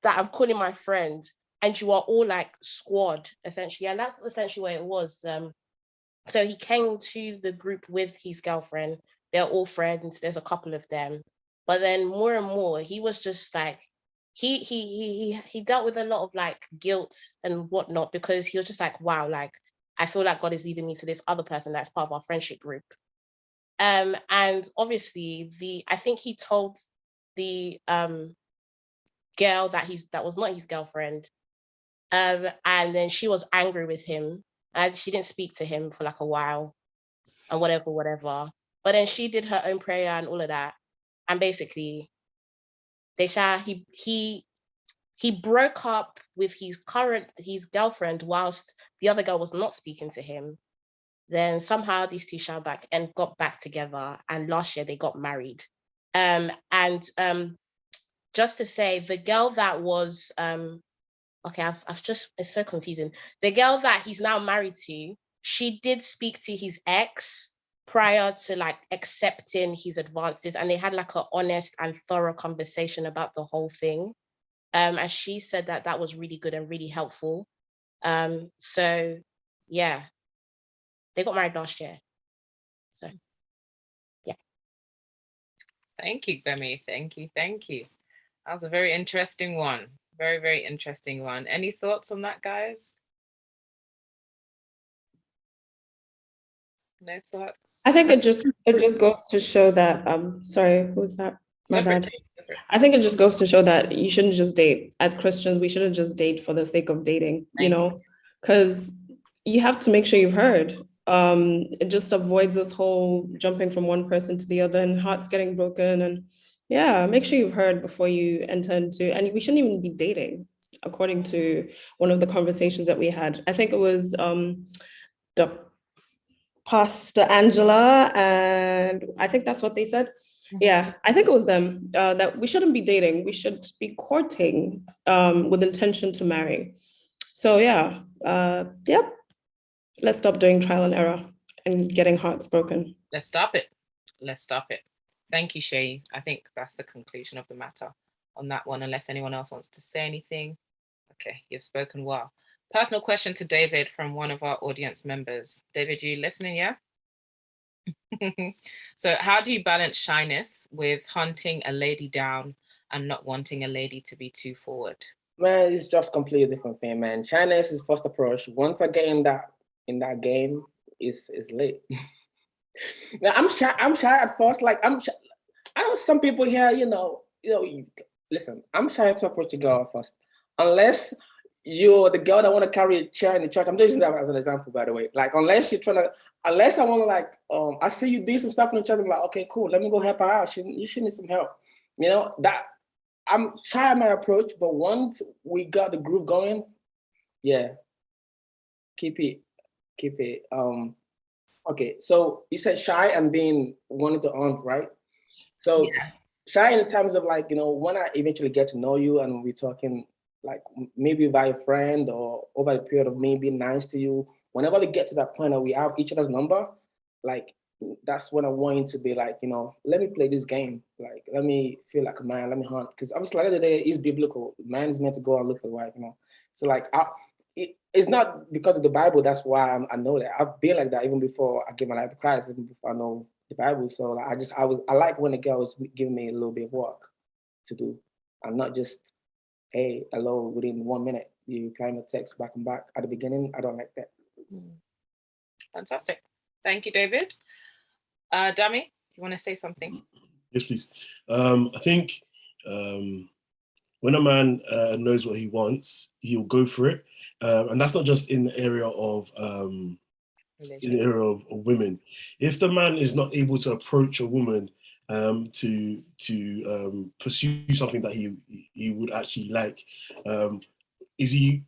that I'm calling my friend, and you are all like squad essentially, and that's essentially what it was. So he came to the group with his girlfriend. They're all friends. There's a couple of them, but then more and more, he was just like, he dealt with a lot of like guilt and whatnot, because he was just like, wow, like I feel like God is leading me to this other person that's part of our friendship group. And obviously I think he told the girl that was not his girlfriend, and then she was angry with him, and she didn't speak to him for like a while, and whatever. But then she did her own prayer and all of that, and basically, he he broke up with his girlfriend whilst the other girl was not speaking to him. Then somehow these two shot back and got back together. And last year they got married. Just to say, the girl that was, it's so confusing. The girl that he's now married to, she did speak to his ex prior to like accepting his advances. And they had like an honest and thorough conversation about the whole thing. And she said that was really good and really helpful. So yeah, they got married last year. So yeah. Thank you, Gbemi. Thank you. That was a very interesting one. Very, very interesting one. Any thoughts on that, guys? No thoughts? I think it just goes to show that sorry, who's that? My bad. I think it just goes to show that you shouldn't just date. As Christians, we shouldn't just date for the sake of dating, you know, because you have to make sure you've heard. It just avoids this whole jumping from one person to the other and hearts getting broken. And yeah, make sure you've heard before you enter into, and we shouldn't even be dating, according to one of the conversations that we had. I think it was the Pastor Angela, and I think that's what they said. Yeah, I think it was them, that we shouldn't be dating. We should be courting with intention to marry. So yeah, yep. Let's stop doing trial and error and getting hearts broken. Let's stop it. Thank you, Shay. I think that's the conclusion of the matter on that one, unless anyone else wants to say anything. Okay, you've spoken well. Personal question to David from one of our audience members. David, you listening, yeah? So how do you balance shyness with hunting a lady down and not wanting a lady to be too forward? Man, it's just completely different thing, man. Shyness is first approach. Once I get in that game, it's late. Now I'm shy at first. Like I'm shy. I know some people here, listen, I'm shy to approach a girl first. Unless you're the girl that want to carry a chair in the church. I'm just using that as an example, by the way. Like, unless I want to, like, I see you do some stuff in the church, I'm like, okay, cool, let me go help her out. You should need some help. You know, that I'm shy at my approach, but once we got the group going, yeah, keep it. Okay, so you said shy and being wanting to earn, right? So yeah. Shy in terms of like, when I eventually get to know you and we're talking like maybe by a friend or over a period of me being nice to you, whenever we get to that point that we have each other's number, like that's when I want you to be like, let me play this game. Like, let me feel like a man, let me hunt. Because obviously at the end of the day, it's biblical. Man is meant to go and look for the wife, So like, it's not because of the Bible, that's why I know that. I've been like that even before I gave my life to Christ, even before I know the Bible. So like, I like when a girl is giving me a little bit of work to do and not just, hey, hello, within 1 minute, you kind of text back and back. At the beginning, I don't like that. Fantastic. Thank you, David. Dami, you want to say something? Yes, please. I think when a man knows what he wants, he'll go for it. And that's not just in the area of women. If the man is not able to approach a woman to pursue something that he would actually like, does he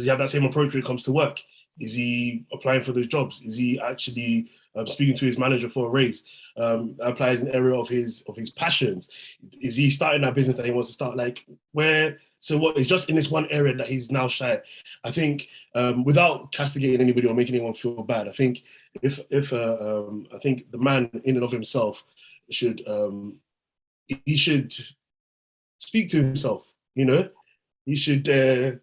have that same approach when it comes to work? Is he applying for those jobs? Is he actually speaking to his manager for a raise? Applies an area of his passions. Is he starting that business that he wants to start? Like so what is just in this one area that he's now shy? I think without castigating anybody or making anyone feel bad, I think if I think the man in and of himself should he should speak to himself. He should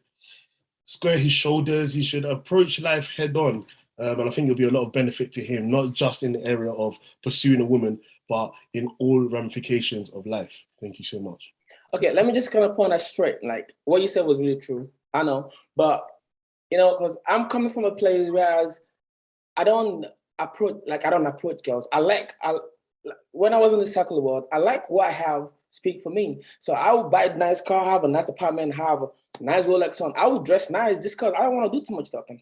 square his shoulders. He should approach life head on. And I think there'll be a lot of benefit to him, not just in the area of pursuing a woman, but in all ramifications of life. Thank you so much. Okay, let me just kind of point that straight. Like, what you said was really true. I know, but because I'm coming from a place whereas I don't approach girls. When I was in the secular world, I like what I have speak for me. So I would buy a nice car, have a nice apartment, have a nice Rolex on. I would dress nice just because I don't want to do too much talking.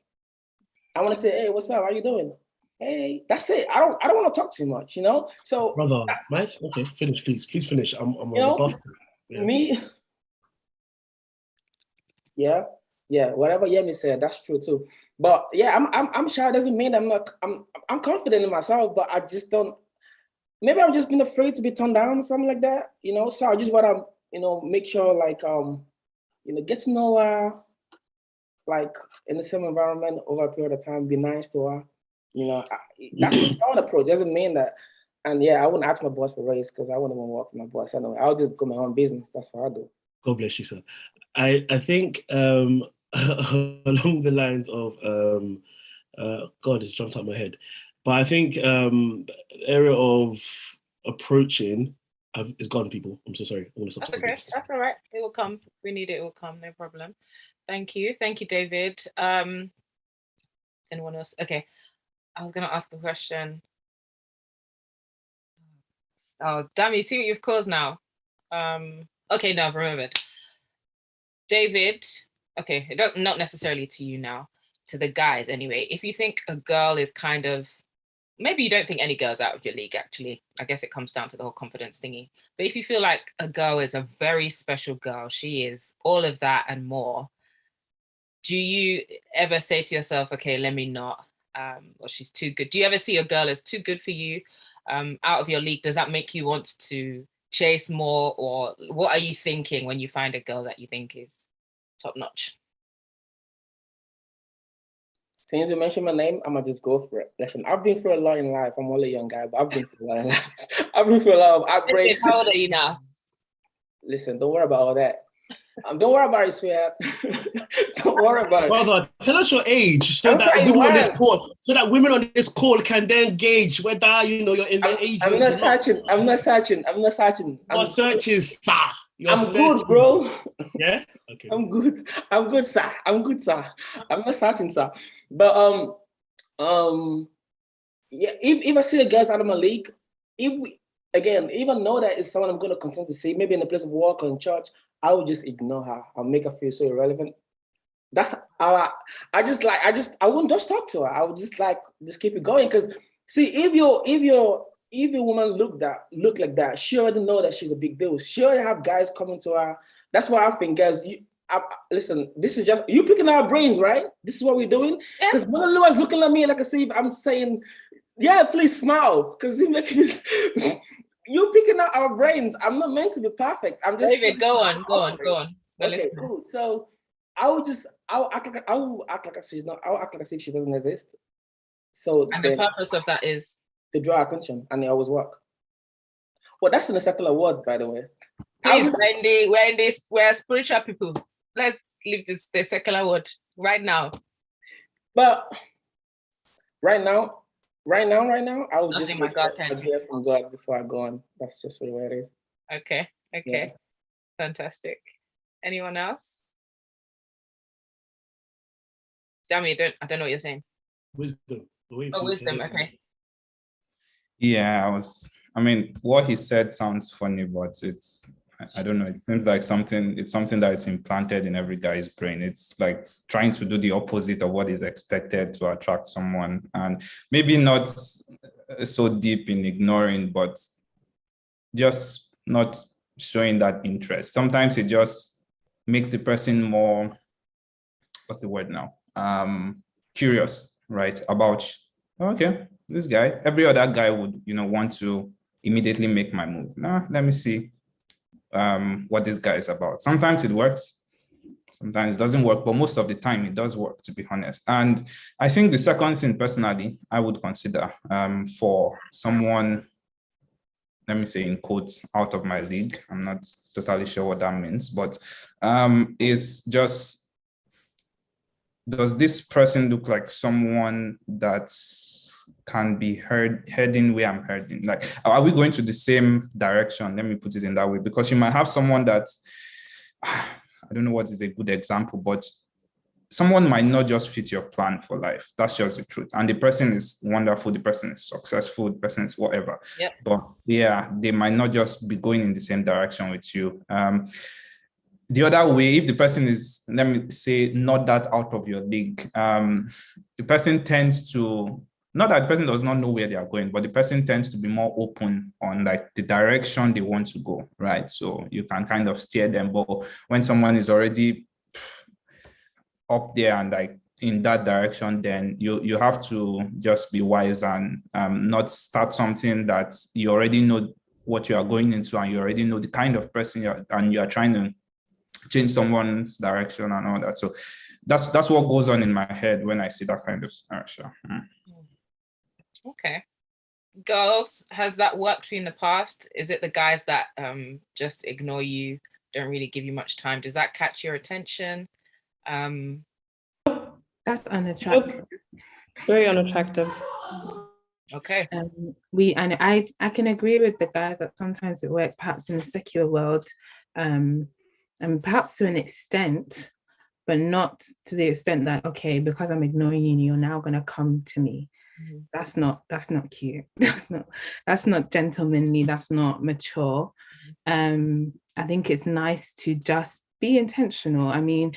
I want to say, hey, what's up? How you doing? Hey, that's it. I don't want to talk too much, So brother, Mike, okay, finish, please finish. I'm on the buff. Yeah. Me, Yeah, yeah. Whatever Yemi said, that's true too. But yeah, I'm shy. Doesn't mean I'm confident in myself, but I just don't. Maybe I'm just been afraid to be turned down or something like that. You know, so I just want to make sure like get to know her like in the same environment over a period of time. Be nice to her. That's the solid approach. Doesn't mean that. And yeah, I wouldn't ask my boss for raise because I wouldn't want to work with my boss anyway. I'll just go my own business. That's what I do. God bless you, sir. I think along the lines of God, it's jumped out my head, but I think area of approaching is gone. People, I'm so sorry. That's okay. That's all right. It will come. If we need it. It will come. No problem. Thank you, David. Anyone else? Okay, I was gonna ask a question. Oh, damn! You see what you've caused now. Okay, no, I've remembered. David, okay, not necessarily to you now, to the guys anyway. If you think a girl is kind of, maybe you don't think any girl's out of your league, actually. I guess it comes down to the whole confidence thingy. But if you feel like a girl is a very special girl, she is all of that and more, do you ever say to yourself, okay, let me not, or she's too good? Do you ever see a girl as too good for you, out of your league? Does that make you want to chase more, or what are you thinking when you find a girl that you think is top notch? Since you mentioned my name, I'm gonna just go for it. Listen, I've been through a lot in life. I'm only a young guy, but I've been through a lot in life. I've been through a lot of outbreaks. How old are you now? Listen, don't worry about all that. Don't worry about it, sweetheart. Don't worry about it. Brother, tell us your age so that women on this call can then gauge whether you're in the age. I'm not searching. I'm not searching. Your search is sir. I'm good, bro. Yeah. Okay. I'm good. I'm good, sir. I'm not searching, sir. But yeah. If I see the girls out of my league, if I know that it's someone I'm going to continue to see, maybe in a place of work or in church, I will just ignore her. I'll make her feel so irrelevant. That's how I wouldn't just talk to her. I would just keep it going. Because see, if your woman look like that, she already know that she's a big deal. She already have guys coming to her. That's why I think, guys, listen, this is just you picking our brains, right? This is what we're doing. Because Mona is looking at me like as if I'm saying, yeah, please smile. Because you're making this. You're picking out our brains. I'm not meant to be perfect. I'm just David, go on. Okay, cool. So I'll act like as if she doesn't exist. So and the purpose of that is to draw attention, and it always work. Well, that's in a secular word, by the way. Please, we're spiritual people. Let's leave the secular word right now. But right now, I will just my God, a gift from God before I go on. That's just the way it is. Okay. Yeah. Fantastic. Anyone else? Dammy, I don't know what you're saying. Wisdom. Wisdom. Okay. Yeah, what he said sounds funny, but I don't know. It seems like something that's implanted in every guy's brain. It's like trying to do the opposite of what is expected to attract someone, and maybe not so deep in ignoring, but just not showing that interest. Sometimes it just makes the person more, what's the word now? Curious, right? About, okay, this guy, every other guy would, want to immediately make my move. Nah, let me see what this guy is about. Sometimes it works, sometimes it doesn't work, but most of the time it does work, to be honest. And I think the second thing personally I would consider for someone, let me say in quotes, out of my league, I'm not totally sure what that means, but is just, does this person look like someone that can be heading where I'm heading? Like, are we going to the same direction? Let me put it in that way, because you might have someone that's, I don't know what is a good example, but someone might not just fit your plan for life. That's just the truth. And the person is wonderful, the person is successful, the person is whatever. Yep. But yeah, they might not just be going in the same direction with you. The other way, if the person is, let me say, not that out of your league, the person tends to, not that the person does not know where they are going, but the person tends to be more open on like the direction they want to go, right? So you can kind of steer them. But when someone is already up there and like in that direction, then you have to just be wise and not start something that you already know what you are going into, and you already know the kind of person you are trying to change someone's direction and all that. So that's what goes on in my head when I see that kind of scenario. Okay. Girls, has that worked for you in the past? Is it the guys that just ignore you, don't really give you much time? Does that catch your attention? That's unattractive. Very unattractive. Okay. I can agree with the guys that sometimes it works, perhaps in the secular world, and perhaps to an extent, but not to the extent that, okay, because I'm ignoring you, you're now gonna come to me. Mhm. That's not cute. That's not gentlemanly. That's not mature. I think it's nice to just be intentional. I mean,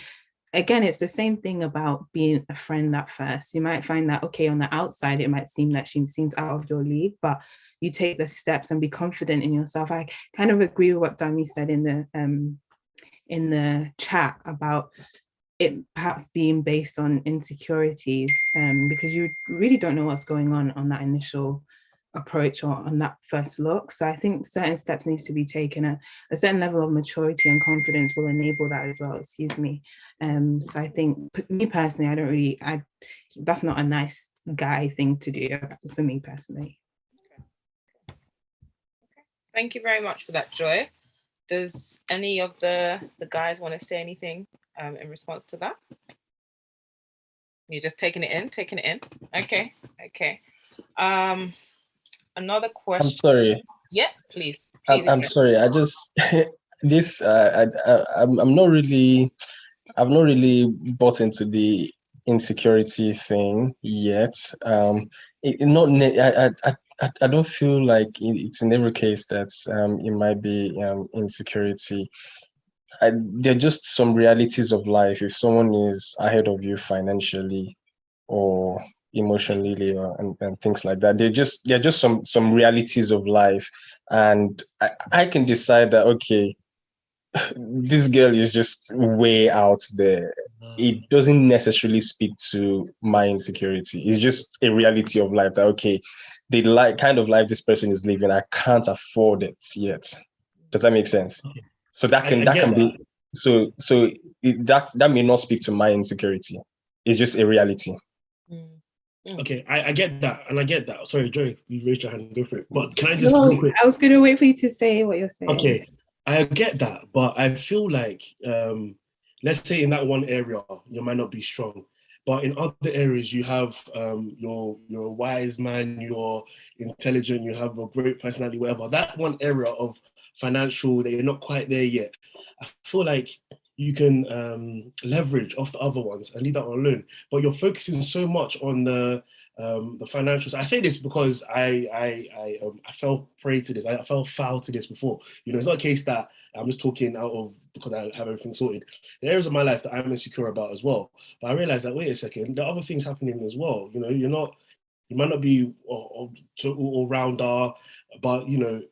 again, it's the same thing about being a friend at first. You might find that, okay, on the outside, it might seem that she seems out of your league, but you take the steps and be confident in yourself. I kind of agree with what Dami said in the chat about it perhaps being based on insecurities, because you really don't know what's going on that initial approach or on that first look. So I think certain steps need to be taken. A certain level of maturity and confidence will enable that as well, excuse me. So I think, me personally, that's not a nice guy thing to do for me personally. Okay. Thank you very much for that, Joy. Does any of the guys want to say anything in response to that? You're just taking it in? Okay. Another question. I'm sorry. Yeah, please. I'm sorry. I just this I'm not really. I've not really bought into the insecurity thing yet. I don't feel like it's in every case that it might be insecurity. There are just some realities of life. If someone is ahead of you financially or emotionally and things like that, they're just some realities of life, and I can decide that, okay, this girl is just way out there. It doesn't necessarily speak to my insecurity. It's just a reality of life that, okay, the kind of life this person is living, I can't afford it yet. Does that make sense? So that can be that may not speak to my insecurity. It's just a reality. Okay, I get that, and I get that. Sorry, Joy, you raised your hand, go for it. But can I just real quick? I was going to wait for you to say what you're saying. Okay, I get that, but I feel like, let's say in that one area, you might not be strong, but in other areas, you have you're a wise man, you're intelligent, you have a great personality, whatever. That one area of financial that you're not quite there yet, I feel like you can leverage off the other ones and leave that one alone. But you're focusing so much on the financials. I say this because I fell prey to this. I fell foul to this before. You know, it's not a case that I'm just talking out of because I have everything sorted. There are areas of my life that I'm insecure about as well. But I realized that, wait a second, there are other things happening as well. You know, you might not be all rounder, but you know,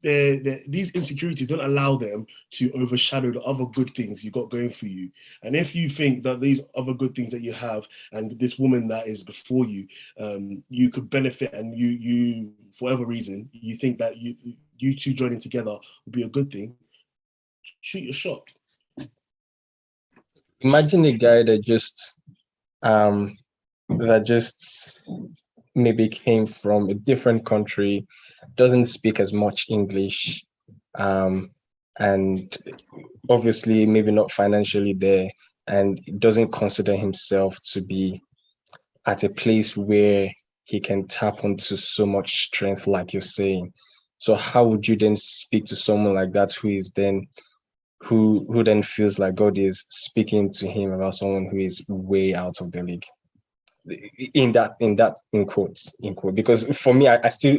these insecurities don't allow them to overshadow the other good things you got going for you. And if you think that these other good things that you have and this woman that is before you, you could benefit, and you for whatever reason you think that you two joining together would be a good thing, shoot your shot. Imagine a guy that just maybe came from a different country, doesn't speak as much English, and obviously maybe not financially there, and doesn't consider himself to be at a place where he can tap onto so much strength, like you're saying. So how would you then speak to someone like that who then feels like God is speaking to him about someone who is way out of the league? In quotes, because for me, I still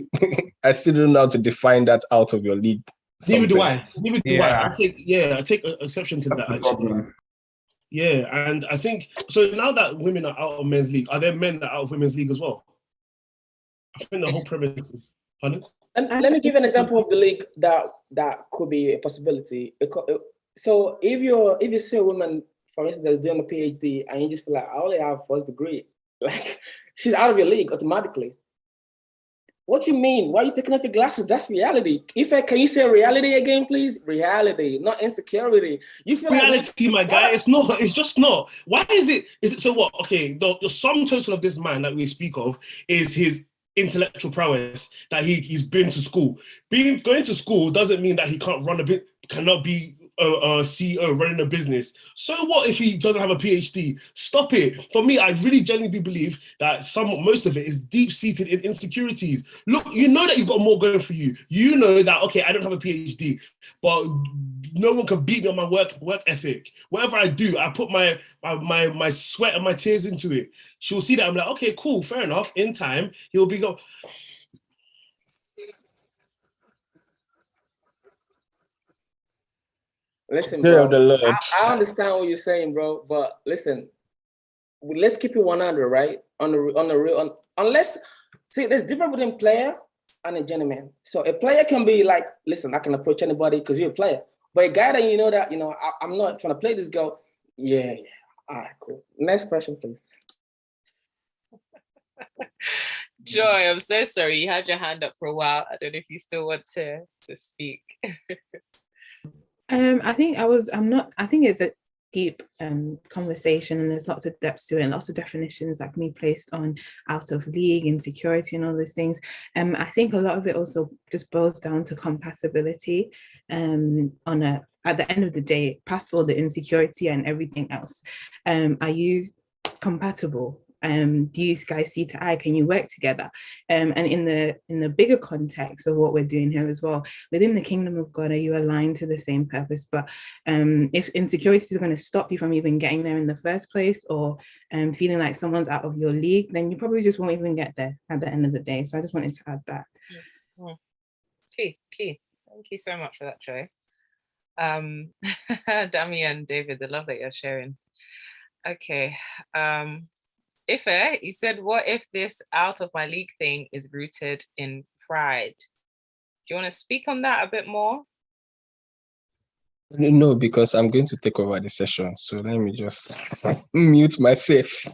I still don't know how to define that out of your league. Neither do I. I take exception to that, actually. Yeah, and I think so. Now that women are out of men's league, are there men that are out of women's league as well? I think the whole premise is. Pardon? And let me give an example of the league that could be a possibility. So if you see a woman for instance, that's doing a PhD, and you just feel like, I only have first degree. Like, she's out of your league automatically. What you mean? Why are you taking off your glasses? That's reality. Can you say reality again, please? Reality, not insecurity. You feel reality, like, my guy. It's not. It's just not. Why is it? Is it so? What? Okay. The sum total of this man that we speak of is his intellectual prowess. That he's been to school. Going to school doesn't mean that he can't run a bit. Cannot be a CEO running a business. So what if he doesn't have a PhD? Stop it. For me, I really genuinely believe that most of it is deep-seated in insecurities. Look, you know that you've got more going for you. You know that, okay, I don't have a PhD, but no one can beat me on my work ethic. Whatever I do, I put my sweat and my tears into it. She'll see that I'm like, okay, cool, fair enough. In time, he'll be go. Listen, bro, I understand what you're saying, bro, but listen, let's keep it 100, right? Unless, see, there's difference between player and a gentleman. So a player can be like, listen, I can approach anybody because you're a player. But a guy that I'm not trying to play this girl. Yeah. All right, cool. Next question, please. Joy, I'm so sorry. You had your hand up for a while. I don't know if you still want to speak. I think it's a deep conversation, and there's lots of depth to it and lots of definitions that can be placed on out of league, insecurity, and all those things. I think a lot of it also just boils down to compatibility. At the end of the day, past all the insecurity and everything else, are you compatible? Do you guys see to eye? Can you work together? And in the bigger context of what we're doing here as well, within the kingdom of God, are you aligned to the same purpose? But if insecurity is going to stop you from even getting there in the first place, or feeling like someone's out of your league, then you probably just won't even get there at the end of the day. So I just wanted to add that. Key. Thank you so much for that, Joy. Damian, David, the love that you're sharing. Okay. Ife, you said, what if this out of my league thing is rooted in pride? Do you want to speak on that a bit more? No, because I'm going to take over the session. So let me just mute myself.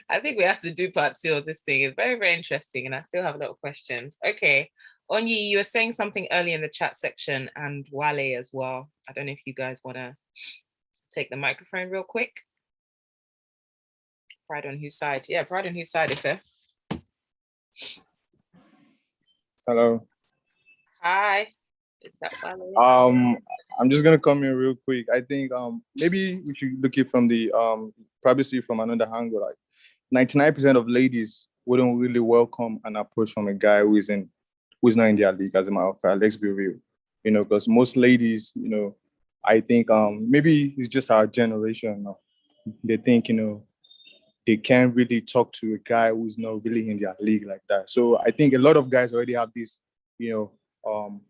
I think we have to do part 2 of this thing. It's very, very interesting, and I still have a lot of questions. Okay. Onyi, you were saying something earlier in the chat section, and Wale as well. I don't know if you guys want to take the microphone real quick. Pride on whose side? Yeah, pride on whose side, Ife? Hello. Hi. Is that Wale? I'm just gonna come in real quick. I think maybe we should look it from the probably from another angle. Like 99% of ladies wouldn't really welcome an approach from a guy who's not in their league, as a matter of fact. Let's be real. Because most ladies, I think maybe it's just our generation. They think, they can't really talk to a guy who's not really in their league like that. So I think a lot of guys already have this,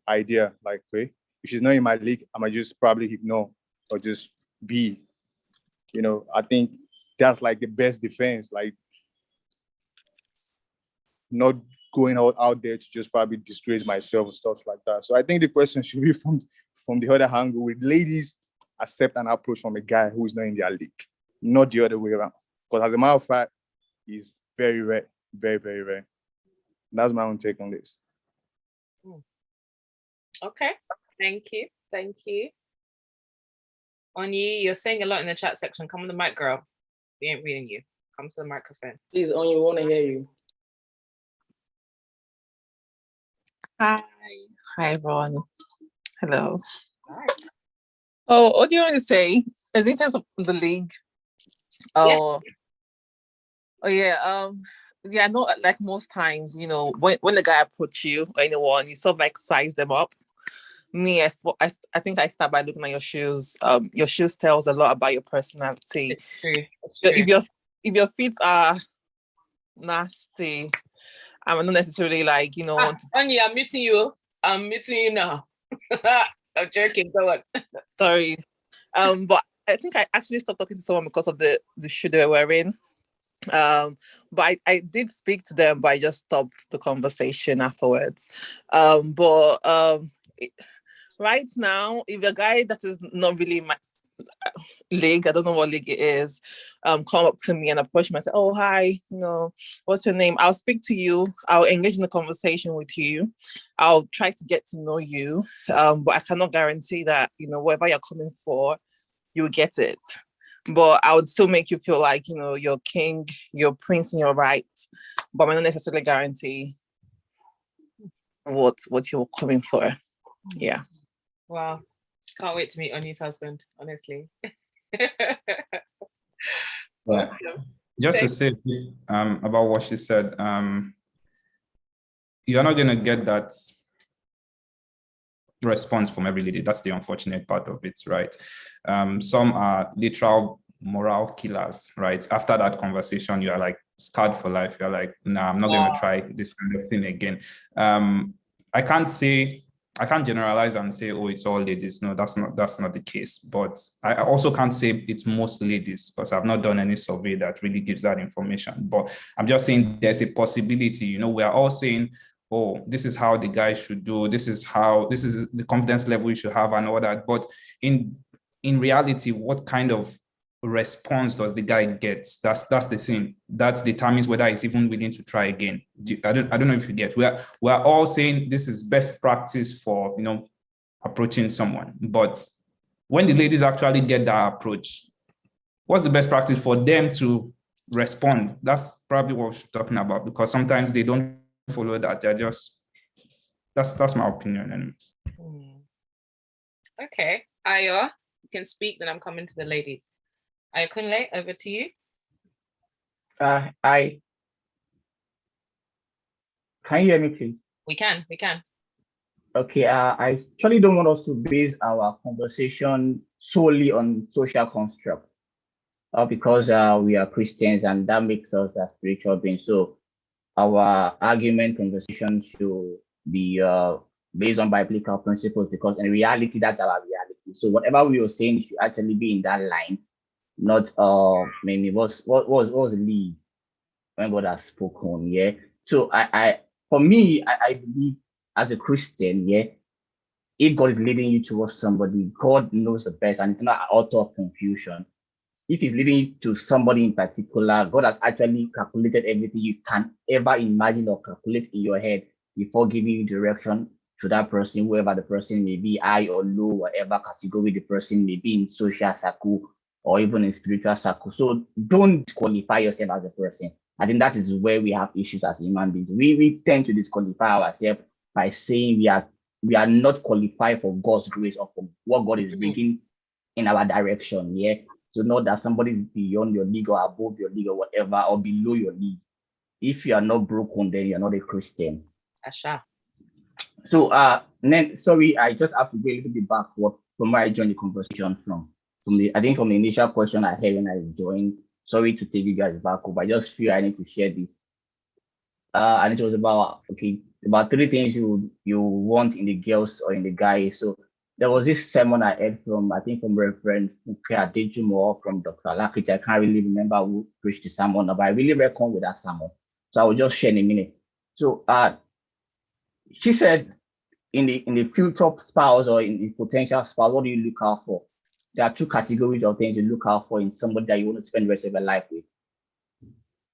idea like, hey, if she's not in my league, I might just probably ignore or just be. I think that's like the best defense, like not going out there to just probably disgrace myself and stuff like that. So I think the question should be from the other angle, with ladies accept an approach from a guy who is not in their league, not the other way around. Because as a matter of fact, it's very rare, very, very rare. That's my own take on this. Okay, thank you. Onyi, you're saying a lot in the chat section. Come on the mic, girl. We ain't reading you. Come to the microphone. Please, Onyi, we want to hear you. Hi everyone. Hello. Hi. Oh, what do you want to say? Is it in terms of the league? Oh, yes. Oh yeah. Yeah, no, like most times, when the guy approach you or anyone, you sort of like size them up. Me, I think I start by looking at your shoes. Your shoes tells a lot about your personality. It's true. If your feet are nasty, I'm not necessarily like, want to... Onyi, I'm meeting you. I'm meeting you now. I'm joking. Go on. Sorry. But I think I actually stopped talking to someone because of the shoe they were wearing. But I did speak to them, but I just stopped the conversation afterwards. Right now, if a guy that is not really league, I don't know what league it is, come up to me and approach me and say, oh, hi, what's your name? I'll speak to you. I'll engage in a conversation with you. I'll try to get to know you. But I cannot guarantee that, whatever you're coming for, you'll get it. But I would still make you feel like, you're king, you're prince in your right, but I might not necessarily guarantee what you're coming for. Yeah. Wow. Can't wait to meet Oni's husband, honestly. Well, Awesome. just Thanks. to say about what she said, you're not going to get that response from every lady. That's the unfortunate part of it, right? Some are literal moral killers, right? After that conversation, you are like scarred for life. You're like, nah, I'm not going to try this kind of thing again. I can't generalize and say, oh, it's all ladies. No, that's not the case. But I also can't say it's most ladies because I've not done any survey that really gives that information. But I'm just saying there's a possibility. We are all saying, oh, this is how the guy should do. This is the confidence level you should have and all that. But in reality, what kind of response does the guy get? That's the thing. That determines whether he's even willing to try again. I don't know if you get. We're all saying this is best practice for approaching someone. But when the ladies actually get that approach, what's the best practice for them to respond? That's probably what we're talking about, because sometimes they don't follow that. They're just that's my opinion anyways. Okay. Ayo, you can speak, then I'm coming to the ladies. Ayokunle, over to you. Can you hear me, please? We can. Okay, I actually don't want us to base our conversation solely on social construct, because we are Christians and that makes us a spiritual being. So our argument conversation should be based on biblical principles, because in reality, that's our reality. So whatever we are saying should actually be in that line, not maybe what was the lead when God has spoken. Yeah. So for me, I believe as a Christian, yeah, if God is leading you towards somebody, God knows the best and it's not an author of confusion. If he's leading you to somebody in particular, God has actually calculated everything you can ever imagine or calculate in your head before giving you direction to that person, whoever the person may be, high or low, whatever category the person may be in social circle or even in spiritual circle. So don't disqualify yourself as a person. I think that is where we have issues as human beings. We tend to disqualify ourselves by saying we are not qualified for God's grace or for what God is bringing in our direction. Yeah. So know that somebody is beyond your league or above your league or whatever, or below your league. If you are not broken, then you're not a Christian. Asha. So sorry, I just have to go a little bit backward from where I joined the conversation from the initial question I had when I joined. Sorry to take you guys back over. I just feel I need to share this. And it was about three things you want in the girls or in the guys. So there was this sermon I heard from Reverend Adejumo, from Dr. Lakich. I can't really remember who preached the sermon, but I really reckon with that sermon. So I will just share in a minute. So she said, in the future spouse or in the potential spouse, what do you look out for? There are two categories of things you look out for in somebody that you want to spend the rest of your life with.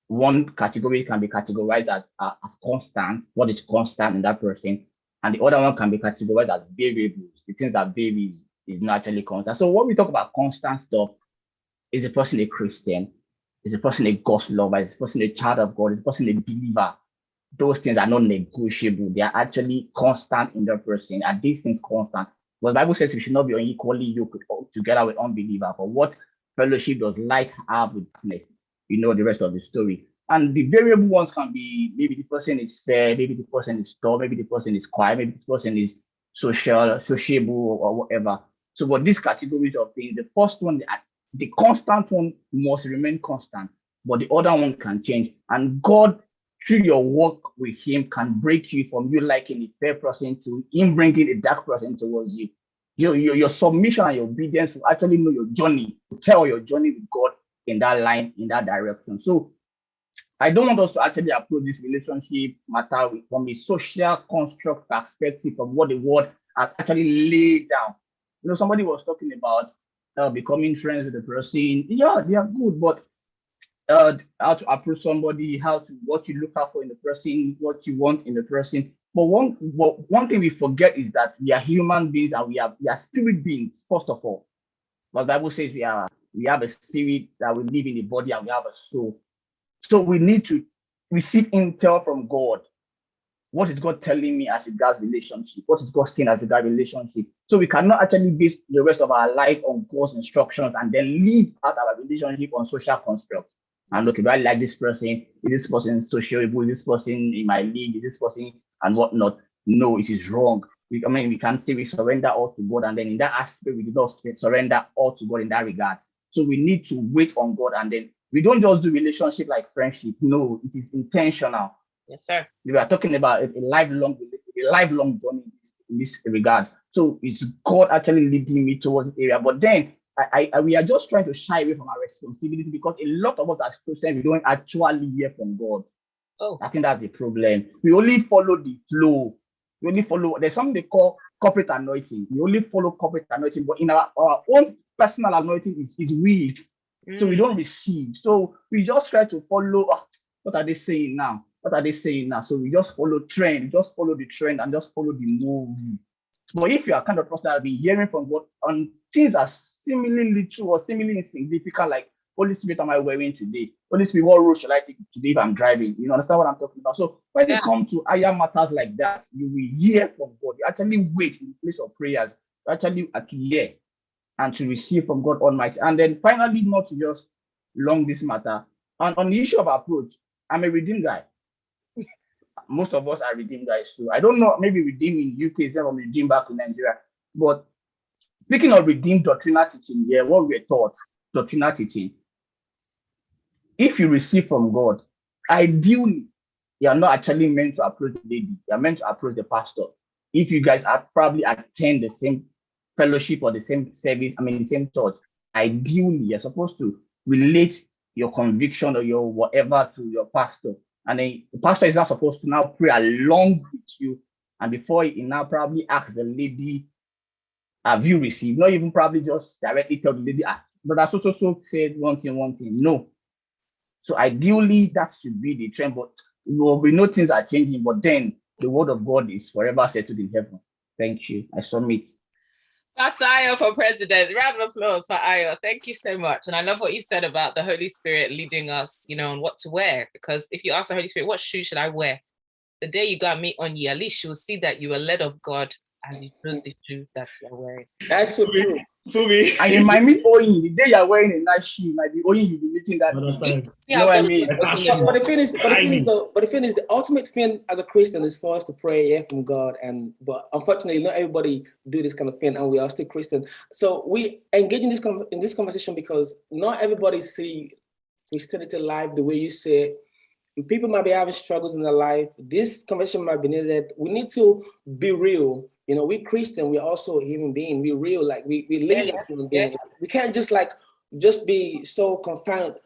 One category can be categorized as constant, what is constant in that person, and the other one can be categorized as variables. The things that vary is not actually constant. So when we talk about constant stuff, is a person a Christian? Is a person a God lover? Is a person a child of God? Is a person a believer? Those things are not negotiable. They are actually constant in that person. Are these things constant? Because the Bible says we should not be unequally yoked together with unbelievers. But what fellowship does light have with darkness? You know the rest of the story. And the variable ones can be, maybe the person is fair, maybe the person is tall, maybe the person is quiet, maybe this person is sociable or whatever. So for these categories of things, the first one, the constant one must remain constant, but the other one can change. And God, through your work with him, can break you from you liking a fair person to him bringing a dark person towards you. Your submission and your obedience will actually know your journey, to tell your journey with God in that line, in that direction. So I don't want us to actually approach this relationship matter from a social construct perspective, from what the world has actually laid down. Somebody was talking about becoming friends with the person. Yeah, they are good, but how to approach somebody, what you look out for in the person, what you want in the person. But one thing we forget is that we are human beings and we are spirit beings, first of all. But the Bible says we have a spirit that we live in the body and we have a soul. So we need to receive intel from God. What is God telling me as regards relationship? What is God saying as regards relationship? So we cannot actually base the rest of our life on God's instructions and then live out our relationship on social constructs. And look, if I like this person, is this person sociable? Is this person in my league? Is this person and whatnot? No, it is wrong. We can't say we surrender all to God, and then in that aspect, we do not surrender all to God in that regard. So we need to wait on God, and then we don't just do relationship like friendship. No, it is intentional. Yes, sir. We are talking about a lifelong journey in this regard. So it's God actually leading me towards this area. But then we are just trying to shy away from our responsibility because a lot of us as Christians, we don't actually hear from God. Oh, I think that's the problem. We only follow the flow. We only follow, there's something they call corporate anointing. We only follow corporate anointing, but in our own personal anointing is weak. So we don't receive. So we just try to follow, what are they saying now? What are they saying now? So we just follow trend, just follow the trend and just follow the move. But if you are kind of person that have been hearing from God on things are seemingly true or seemingly insignificant, like Holy Spirit, am I wearing today? Holy Spirit, what road should I take today if I'm driving? You understand what I'm talking about? So when you come to higher matters like that, you will hear from God. You actually wait in the place of prayers. You actually hear and to receive from God Almighty. And then finally, not to just long this matter. And on the issue of approach, I'm a redeemed guy. Most of us are redeemed guys too. I don't know, maybe redeemed in UK instead of redeemed back in Nigeria. But speaking of redeemed doctrinal teaching, what we're taught, doctrinal teaching, if you receive from God, ideally, you are not actually meant to approach the lady. You are meant to approach the pastor. If you guys are probably attend the same fellowship or the same service, the same church, ideally, you're supposed to relate your conviction or your whatever to your pastor. And then the pastor is not supposed to now pray along with you. And before he now probably ask the lady, have you received? Not even probably just directly tell the lady, but so said one thing. No. So ideally, that should be the trend. But we know things are changing, but then the word of God is forever settled in heaven. Thank you. I submit. Pastor Ayo for president. Round of applause for Ayo. Thank you so much. And I love what you said about the Holy Spirit leading us, on what to wear. Because if you ask the Holy Spirit, what shoe should I wear? The day you got me on you, at least you'll see that you were led of God as you chose the shoe that you're wearing. That's so true. For me. And it might mean owing. The day you're wearing a nice shoe, might be owing you'll be meeting that. You know what I mean? But the thing is, the ultimate thing as a Christian is for us to pray, from God. But unfortunately, not everybody do this kind of thing, and we are still Christian. So we engage in this conversation because not everybody see Christianity life the way you say it. People might be having struggles in their life. This conversation might be needed. We need to be real. We Christian, we're also human being. We're real, like we live like human beings. We can't just be so confounded.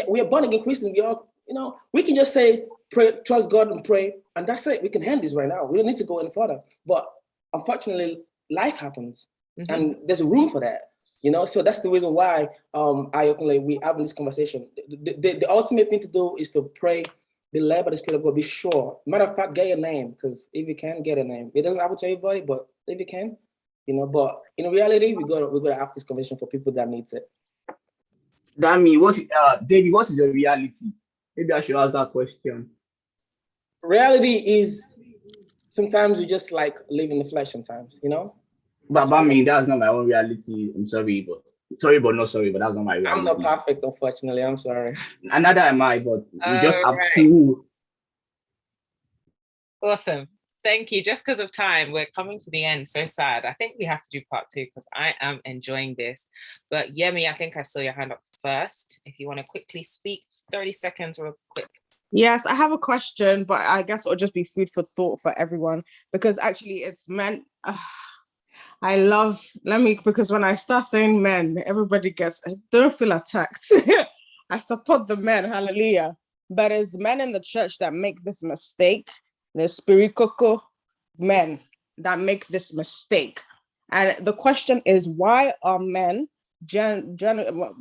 We are born again Christian. We all, we can just say, pray, trust God and pray, and that's it. We can end this right now. We don't need to go any further. But unfortunately, life happens, and there's room for that. So that's the reason why we having this conversation. The ultimate thing to do is to pray, be led by the Spirit of God, be sure. Matter of fact, get a name, because if you can, get a name. It doesn't happen to everybody, but if you can, but in reality, we're gonna have this conversation for people that needs it. Dami, David, what is your reality? Maybe I should ask that question. Reality is sometimes we just like live in the flesh sometimes, But that's not my own reality. I'm sorry, but not sorry, but that's not my reality. I'm not perfect, unfortunately. I'm sorry. Neither am I, but we just have to. Awesome. Thank you. Just because of time, we're coming to the end. So sad. I think we have to do part 2 because I am enjoying this. But Yemi, I think I saw your hand up first. If you want to quickly speak, 30 seconds real quick. Yes, I have a question, but I guess it'll just be food for thought for everyone, because actually it's meant... because when I start saying men, everybody don't feel attacked. I support the men, hallelujah. But it's the men in the church that make this mistake, the spirit cocoa men that make this mistake. And the question is, why are men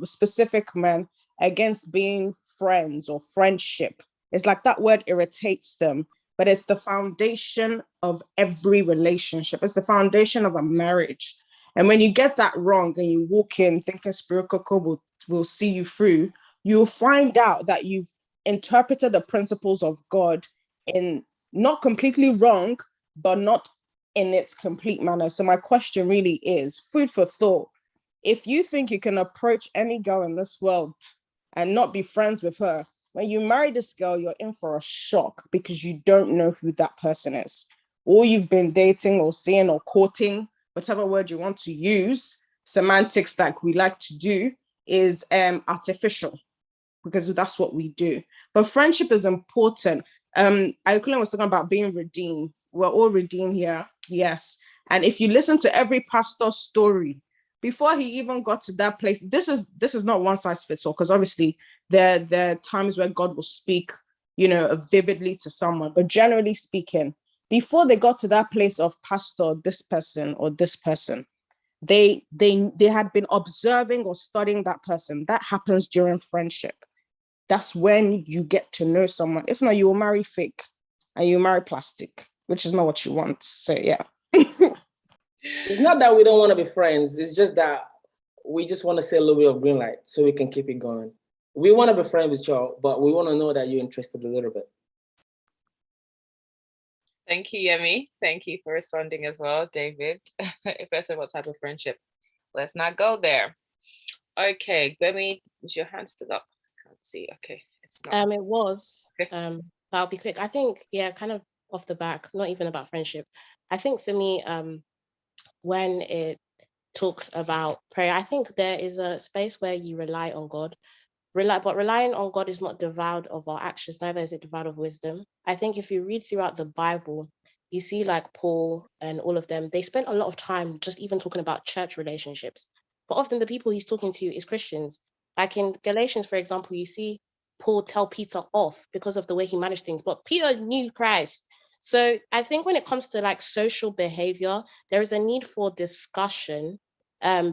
specific men against being friends or friendship. It's like that word irritates them, but it's the foundation of every relationship. It's the foundation of a marriage. And when you get that wrong and you walk in thinking Spirit Coco will see you through, you'll find out that you've interpreted the principles of God in not completely wrong, but not in its complete manner. So my question really is food for thought. If you think you can approach any girl in this world and not be friends with her, when you marry this girl, you're in for a shock because you don't know who that person is. All you've been dating or seeing or courting, whatever word you want to use, semantics like we like to do, is artificial, because that's what we do. But friendship is important. Ayukule was talking about being redeemed. We're all redeemed here, yes. And if you listen to every pastor's story, before he even got to that place, this is not one size fits all, because obviously there are times where God will speak, vividly to someone. But generally speaking, before they got to that place of pastor, this person or this person, they had been observing or studying that person. That happens during friendship. That's when you get to know someone. If not, you will marry fake and you marry plastic, which is not what you want. So yeah. It's not that we don't want to be friends. It's just that we just want to see a little bit of green light so we can keep it going. We want to be friends with y'all, but we want to know that you're interested a little bit. Thank you, Yemi. Thank you for responding as well, David. If I said what type of friendship, let's not go there. Okay, Gbemi, is your hand stood up? I can't see. Okay, it's not. It was. Okay. But I'll be quick. I think, kind of off the back, not even about friendship. I think for me, when it talks about prayer, I think there is a space where you rely on God. But relying on God is not devoid of our actions, neither is it devoid of wisdom. I think if you read throughout the Bible, you see like Paul and all of them, they spent a lot of time just even talking about church relationships. But often the people he's talking to is Christians. Like in Galatians, for example, you see Paul tell Peter off because of the way he managed things, but Peter knew Christ. So I think when it comes to like social behavior, there is a need for discussion,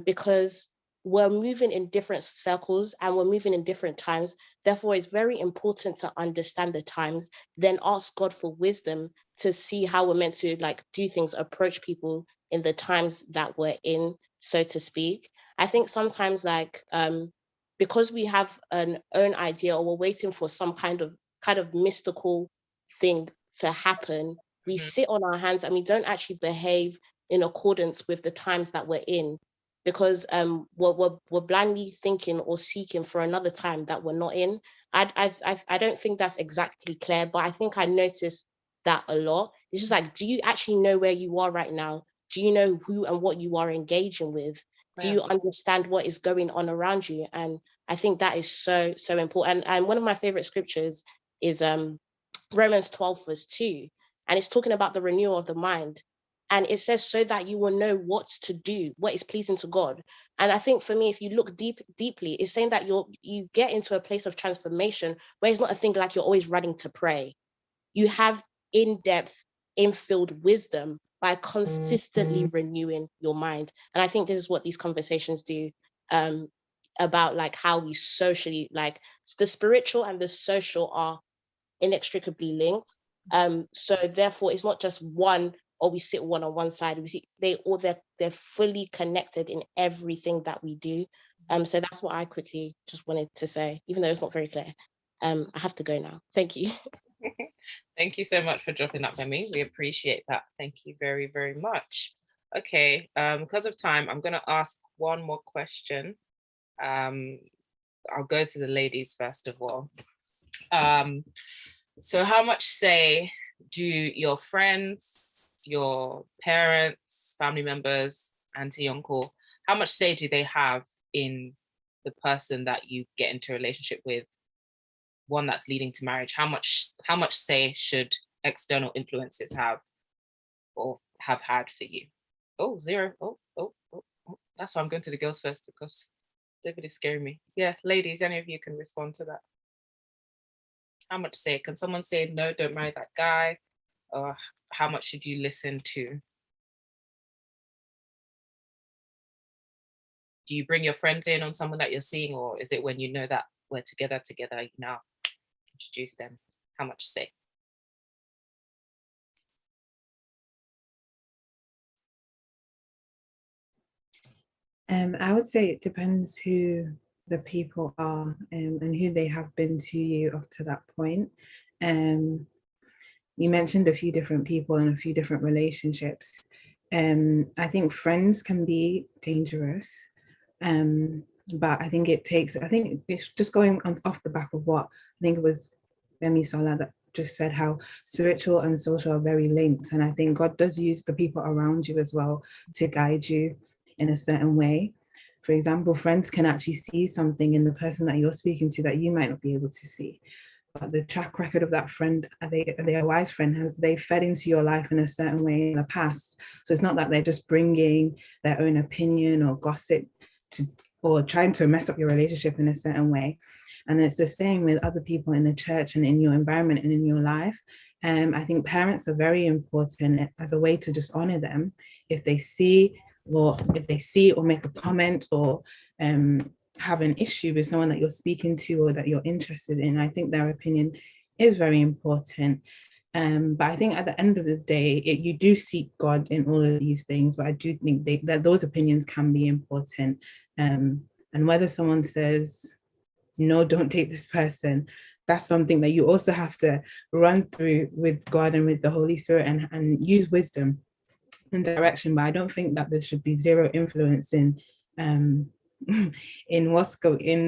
because we're moving in different circles and we're moving in different times. Therefore, it's very important to understand the times, then ask God for wisdom to see how we're meant to like do things, approach people in the times that we're in, so to speak. I think sometimes like because we have an own idea or we're waiting for some kind of mystical thing to happen, we sit on our hands and we don't actually behave in accordance with the times that we're in, because we're blindly thinking or seeking for another time that we're not in. I don't think that's exactly clear, but I think I noticed that a lot. It's just like, do you actually know where you are right now? Do you know who and what you are engaging with? Do you understand what is going on around you? And I think that is so important. And one of my favorite scriptures is Romans 12 verse 2, and it's talking about the renewal of the mind. And it says, so that you will know what to do, what is pleasing to God. And I think for me, if you look deeply, it's saying that you get into a place of transformation where it's not a thing like you're always running to pray. You have in-depth, infilled wisdom by consistently renewing your mind. And I think this is what these conversations do, about like how we socially, like the spiritual and the social are inextricably linked. So therefore, it's not just one, or we sit one on one side. We see they're fully connected in everything that we do. So that's what I quickly just wanted to say, even though it's not very clear. I have to go now. Thank you. Thank you so much for dropping that, Femi. We appreciate that. Thank you very, very much. Okay, because of time, I'm going to ask one more question. I'll go to the ladies first of all. So how much say do your friends, your parents, family members, auntie, uncle, how much say do they have in the person that you get into a relationship with, one that's leading to marriage? How much say should external influences have or have had for you? Oh, zero. Oh. That's why I'm going to the girls first, because David is scaring me. Yeah, ladies, any of you can respond to that. How much say? Can someone say, no, don't marry that guy? Or how much should you listen to? Do do you bring your friends in on someone that you're seeing, or is it when you know that we're together, you now introduce them? How much say? I would say it depends who the people are, and who they have been to you up to that point. You mentioned a few different people and a few different relationships. I think friends can be dangerous, but I think it's just going off the back of what I think it was Femi Sola that just said, how spiritual and social are very linked. And I think God does use the people around you as well to guide you in a certain way. For example, friends can actually see something in the person that you're speaking to that you might not be able to see. But the track record of that friend, are they a wise friend? Have they fed into your life in a certain way in the past? So it's not that they're just bringing their own opinion or gossip to, or trying to mess up your relationship in a certain way. And it's the same with other people in the church and in your environment and in your life. I think parents are very important as a way to just honor them. If they see or make a comment or have an issue with someone that you're speaking to or that you're interested in, I think their opinion is very important. But I think at the end of the day, you do seek God in all of these things, but I do think that those opinions can be important. And whether someone says, no, don't date this person, that's something that you also have to run through with God and with the Holy Spirit and use wisdom and direction. But I don't think that there should be zero influence in in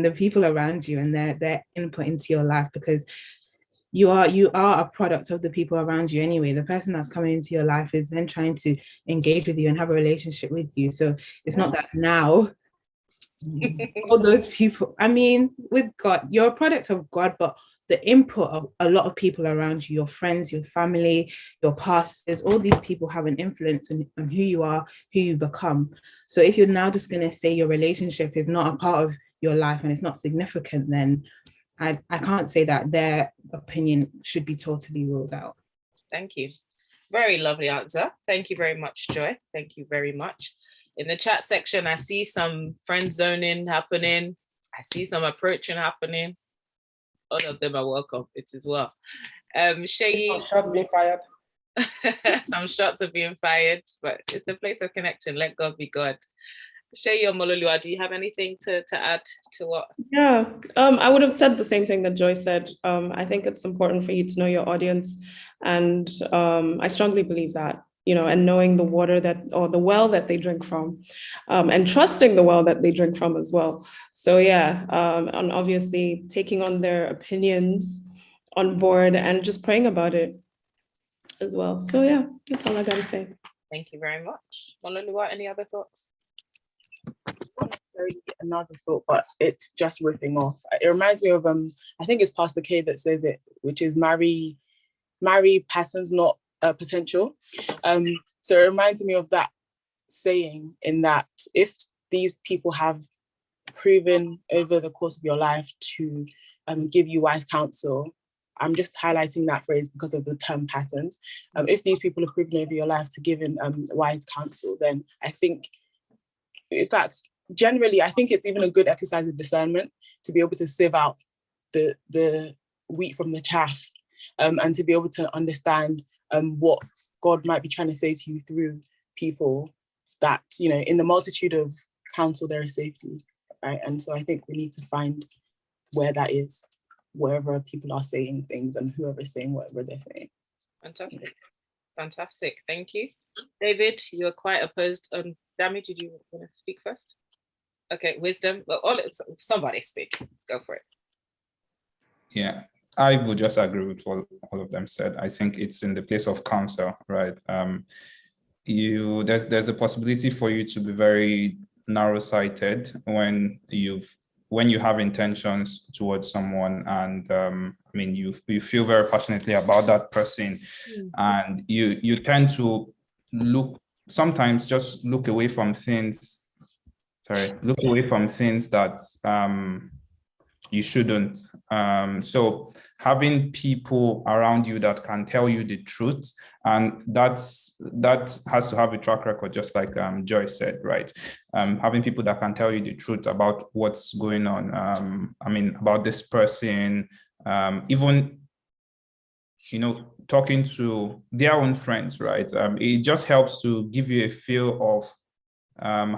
the people around you and their input into your life, because you are a product of the people around you anyway. The person that's coming into your life is then trying to engage with you and have a relationship with you. So it's not that now all those people, I mean, with God, you're a product of God, but the input of a lot of people around you, your friends, your family, your pastors, all these people have an influence on who you are, who you become. So if you're now just going to say your relationship is not a part of your life and it's not significant, then I can't say that their opinion should be totally ruled out. Thank you. Very lovely answer. Thank you very much, Joy. Thank you very much. In the chat section, I see some friend zoning happening. I see some approaching happening. All of them are welcome. It's as well. Shayi, some shots being fired. some shots are being fired, but it's the place of connection. Let God be God. Shayi or Mololua, do you have anything to add to what? Yeah, I would have said the same thing that Joy said. I think it's important for you to know your audience. And I strongly believe that, and knowing the water the well that they drink from, and trusting the well that they drink from as well. So yeah, and obviously taking on their opinions on board and just praying about it as well. So yeah, that's all I gotta say. Thank you very much. Mololua, any other thoughts? Not necessarily another thought, but it's just ripping off. It reminds me of I think it's Pastor K that says it, which is marry patterns, not potential. So it reminds me of that saying, in that if these people have proven over the course of your life to give you wise counsel, I'm just highlighting that phrase because of the term patterns. If these people have proven over your life to give in wise counsel, then I think, in fact, generally, I think it's even a good exercise of discernment to be able to sieve out the wheat from the chaff, and to be able to understand what God might be trying to say to you through people, that, in the multitude of counsel, there is safety, right? And so I think we need to find where that is, wherever people are saying things and whoever's saying whatever they're saying. Fantastic. Fantastic. Thank you. David, you're quite opposed. Dami, did you want to speak first? Okay, wisdom. Well, somebody speak. Go for it. Yeah, I would just agree with what all of them said. I think it's in the place of counsel, right? There's a possibility for you to be very narrow-sighted when you have intentions towards someone, and you feel very passionately about that person, and you tend to sometimes just look away from things that you shouldn't. So having people around you that can tell you the truth, and that has to have a track record, just like Joy said, right? Having people that can tell you the truth about what's going on. I mean, about this person, even, you know, talking to their own friends, right? It just helps to give you a feel of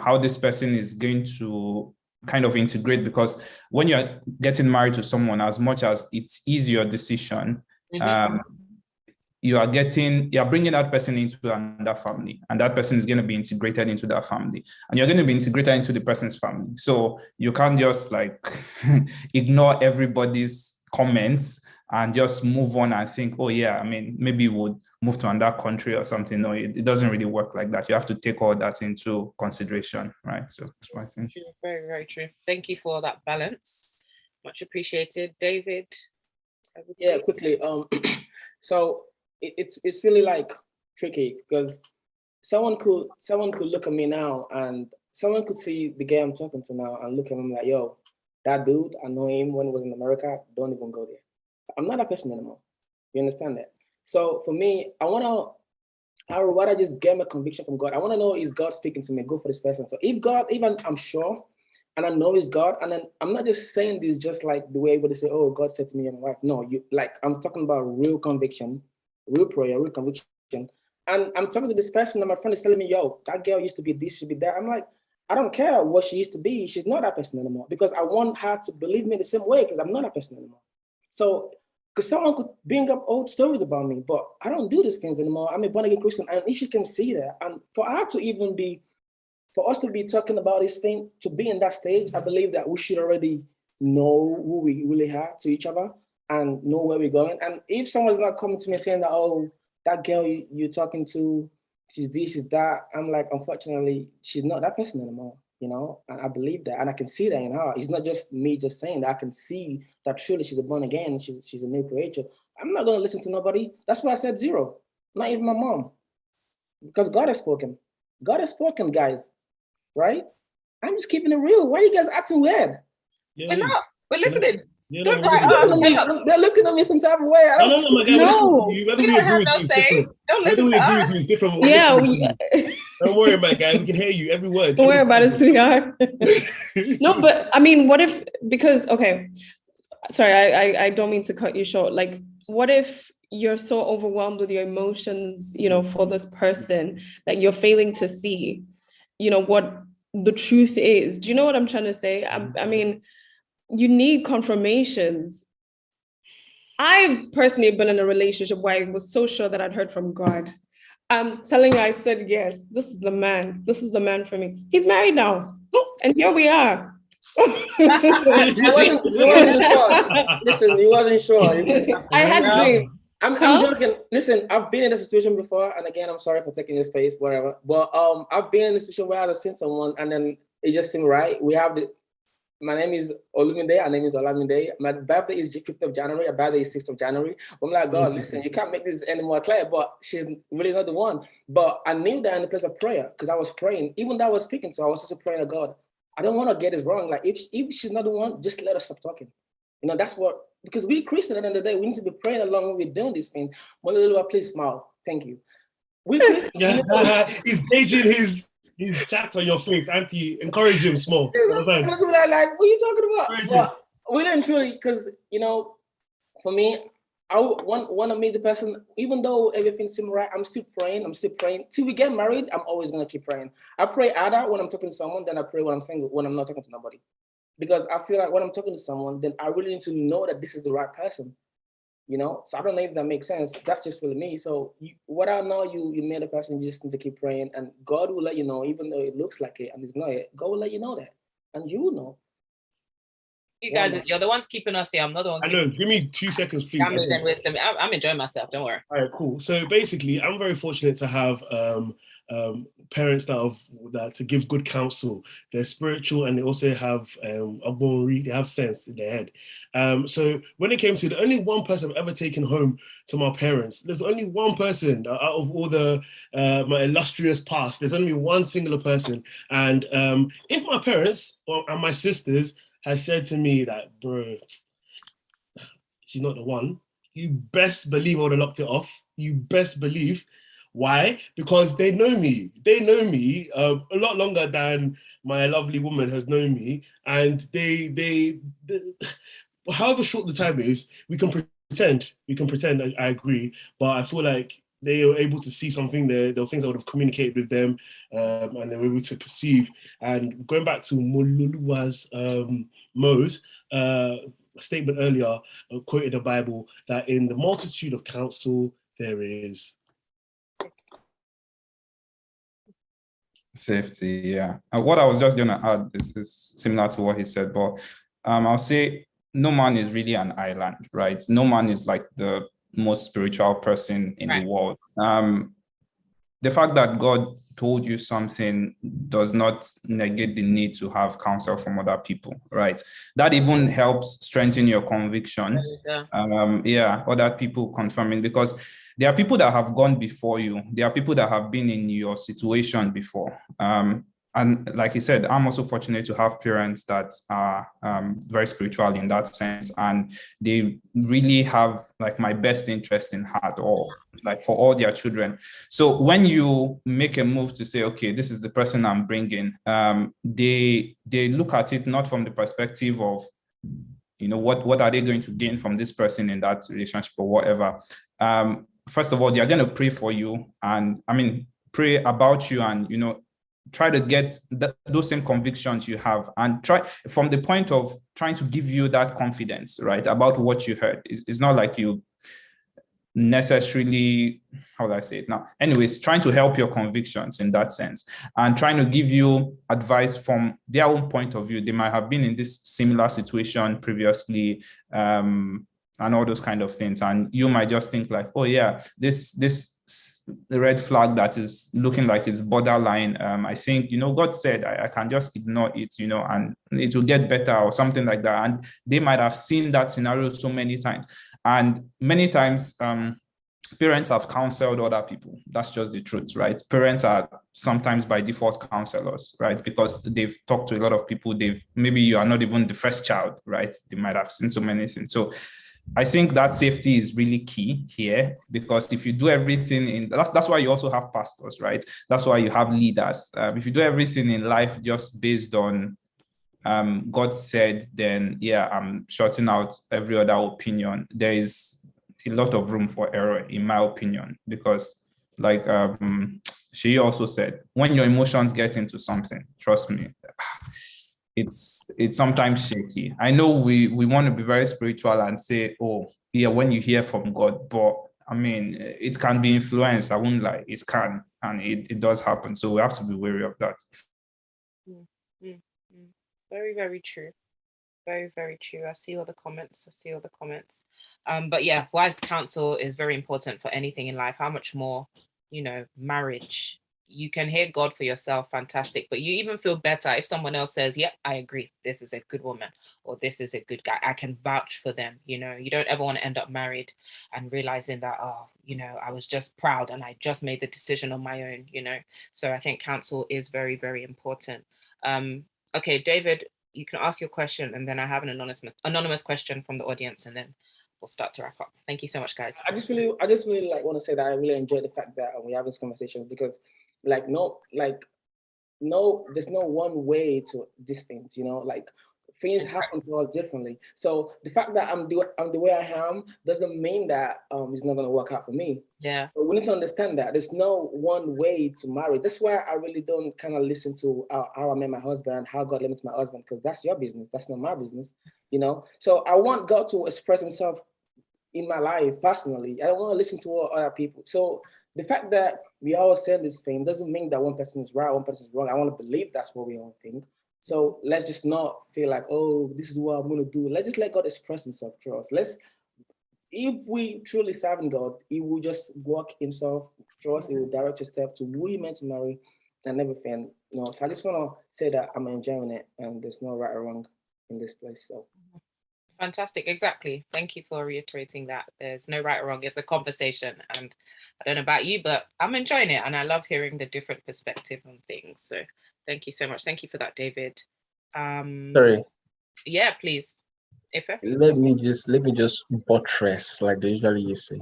how this person is going to kind of integrate, because when you're getting married to someone, as much as it is your decision, you're bringing that person into another family, and that person is going to be integrated into that family, and you're going to be integrated into the person's family. So you can't just like ignore everybody's comments and just move on and think, oh yeah, I mean, maybe we'll move to another country or something. No, it doesn't really work like that. You have to take all that into consideration, right? So that's what I think. Very, very true. Thank you for that balance. Much appreciated. David? Yeah, quickly. So it's really like tricky, because someone could look at me now, and someone could see the guy I'm talking to now and look at him like, yo, that dude, I know him when he was in America, don't even go there. I'm not that person anymore. You understand that? So for me, I want to just get my conviction from God. I want to know, is God speaking to me? Go for this person. So if God, even I'm sure, and I know it's God, and then I'm not just saying this just like the way everybody say, oh, God said to me and my wife. No, I'm talking about real conviction, real prayer, real conviction. And I'm talking to this person, and my friend is telling me, yo, that girl used to be this, should be that. I'm like, I don't care what she used to be. She's not that person anymore, because I want her to believe me the same way, because I'm not that person anymore. So, because someone could bring up old stories about me, but I don't do these things anymore. I'm a born again Christian, and if she can see that, and for us to be talking about this thing, to be in that stage, I believe that we should already know who we really are to each other and know where we're going. And if someone's not coming to me saying that, oh, that girl you're talking to, she's this, she's that, I'm like, unfortunately, she's not that person anymore. You know, and I believe that, and I can see that in her. It's not just me just saying that. I can see that truly she's a born again. She's a new creature. I'm not going to listen to nobody. That's why I said zero. Not even my mom, because God has spoken. God has spoken, guys. Right? I'm just keeping it real. Why are you guys acting weird? We're not. We're listening. Yeah, they're looking at me some type of way. No, my guy, listen to you. Whether we agree with you is different. Whether we agree with you is different. Yeah. Don't worry, my guy. We can hear you every word. Don't worry about it, sweetheart. No, but I mean, what if, because, okay, sorry, I don't mean to cut you short. Like, what if you're so overwhelmed with your emotions, you know, for this person that you're failing to see, you know, what the truth is? Do you know what I'm trying to say? I mean, you need confirmations. I've personally been in a relationship where I was so sure that I'd heard from God. I'm telling you, I said, yes, this is the man. This is the man for me. He's married now. And here we are. You wasn't sure. Listen, you wasn't sure. I had dreams. I'm joking. Listen, I've been in a situation before, and again, I'm sorry for taking your space, whatever. But I've been in a situation where I've seen someone, and then it just seemed right. My name is Olumide. Her name is Olamide. My birthday is 5th of January. Her birthday is 6th of January. I'm like, God, listen, you can't make this any more clear, but she's really not the one. But I knew that in the place of prayer, because I was praying. Even though I was speaking to her, I was also praying to God. I don't want to get this wrong. Like, if she's not the one, just let us stop talking. You know, that's what, because we Christians at the end of the day, we need to be praying along when we're doing this thing. Mololua, please smile. Thank you. He's gauging his chat on your face, Auntie. Encourage him small. Like, what are you talking about? But we didn't truly, because, you know, for me, I want to meet the person, even though everything seems right, I'm still praying. Till we get married, I'm always going to keep praying. I pray either when I'm talking to someone, then I pray when I'm single, when I'm not talking to nobody. Because I feel like when I'm talking to someone, then I really need to know that this is the right person. You know, so I don't know if that makes sense. That's just for me. So what I know, you met a person, you just need to keep praying, and God will let you know, even though it looks like it and it's not it. God will let you know that, and you will know. You guys, you're the ones keeping us here. I'm not the one. I know. Give me 2 seconds, please. I'm enjoying myself. Don't worry. All right, cool. So basically, I'm very fortunate to have parents that to give good counsel. They're spiritual, and they also have they have sense in their head. So when it came to the only one person I've ever taken home to my parents, there's only one person out of all the my illustrious past. There's only one singular person, and if my parents and my sisters has said to me that, bro, she's not the one, you best believe I would have locked it off. You best believe. Why? Because they know me. They know me a lot longer than my lovely woman has known me, and they however short the time is, we can pretend. We can pretend. I agree, but I feel like they were able to see something there. There were things I would have communicated with them, and they were able to perceive. And going back to Mololuwa's Mo's statement earlier, quoted the Bible, that in the multitude of counsel there is safety. Yeah. And what I was just gonna add is similar to what he said, but I'll say no man is really an island, right? No man is like the most spiritual person in the world. The fact that God told you something does not negate the need to have counsel from other people, right? That even helps strengthen your convictions. Other people confirming, because there are people that have gone before you. There are people that have been in your situation before. And like he said, I'm also fortunate to have parents that are very spiritual in that sense, and they really have like my best interest in heart, or like for all their children. So when you make a move to say, okay, this is the person I'm bringing, they look at it not from the perspective of, you know, what are they going to gain from this person in that relationship or whatever. First of all, they are going to pray for you, and pray about you, and try to get those same convictions you have, and try from the point of trying to give you that confidence, right, about what you heard. It's not like you necessarily, how do I say it now? Anyways, trying to help your convictions in that sense, and trying to give you advice from their own point of view. They might have been in this similar situation previously, and all those kind of things. And you might just think like, oh yeah, this red flag that is looking like it's borderline. I think, God said I can just ignore it, and it will get better or something like that. And they might have seen that scenario so many times. And many times, parents have counseled other people. That's just the truth, right? Parents are sometimes by default counselors, right? Because they've talked to a lot of people. Maybe you are not even the first child, right? They might have seen so many things. So I think that safety is really key here, because if you do everything that's why you also have pastors, right? That's why you have leaders. If you do everything in life just based on God said, then yeah, I'm shutting out every other opinion. There is a lot of room for error, in my opinion, because like she also said, when your emotions get into something, trust me, it's sometimes shaky. I know we want to be very spiritual and say, oh yeah, when you hear from God, but it can be influenced. I won't lie, it can, and it does happen. So we have to be wary of that. Very, very true. Very, very true. I see all the comments. But yeah, wise counsel is very important for anything in life. How much more, marriage. You can hear God for yourself, fantastic. But you even feel better if someone else says, yeah, I agree, this is a good woman, or this is a good guy. I can vouch for them. You don't ever want to end up married and realizing that, I was just proud and I just made the decision on my own, So I think counsel is very, very important. Okay, David, you can ask your question, and then I have an anonymous question from the audience, and then we'll start to wrap up. Thank you so much, guys. I just really want to say that I really enjoy the fact that we have this conversation, because there's no one way to these things, things happen to us differently. So the fact that I'm the way I am doesn't mean that it's not going to work out for me. Yeah. So we need to understand that there's no one way to marry. That's why I really don't kind of listen to how I met my husband, how God led me to my husband, because that's your business. That's not my business, So I want God to express himself in my life personally. I don't want to listen to what other people. So the fact that we all say this thing doesn't mean that one person is right, one person is wrong. I want to believe that's what we all think. So let's just not feel like, oh, this is what I'm going to do. Let's just let God express himself through us. If we truly serve God, he will just walk himself through us. He will direct your step to who he meant to marry and everything. So I just want to say that I'm enjoying it, and there's no right or wrong in this place. So. Fantastic. Exactly. Thank you for reiterating that. There's no right or wrong. It's a conversation. And I don't know about you, but I'm enjoying it. And I love hearing the different perspective on things. So thank you so much. Thank you for that, David. Sorry. Yeah, please. Ife? Let me just buttress, like they usually say.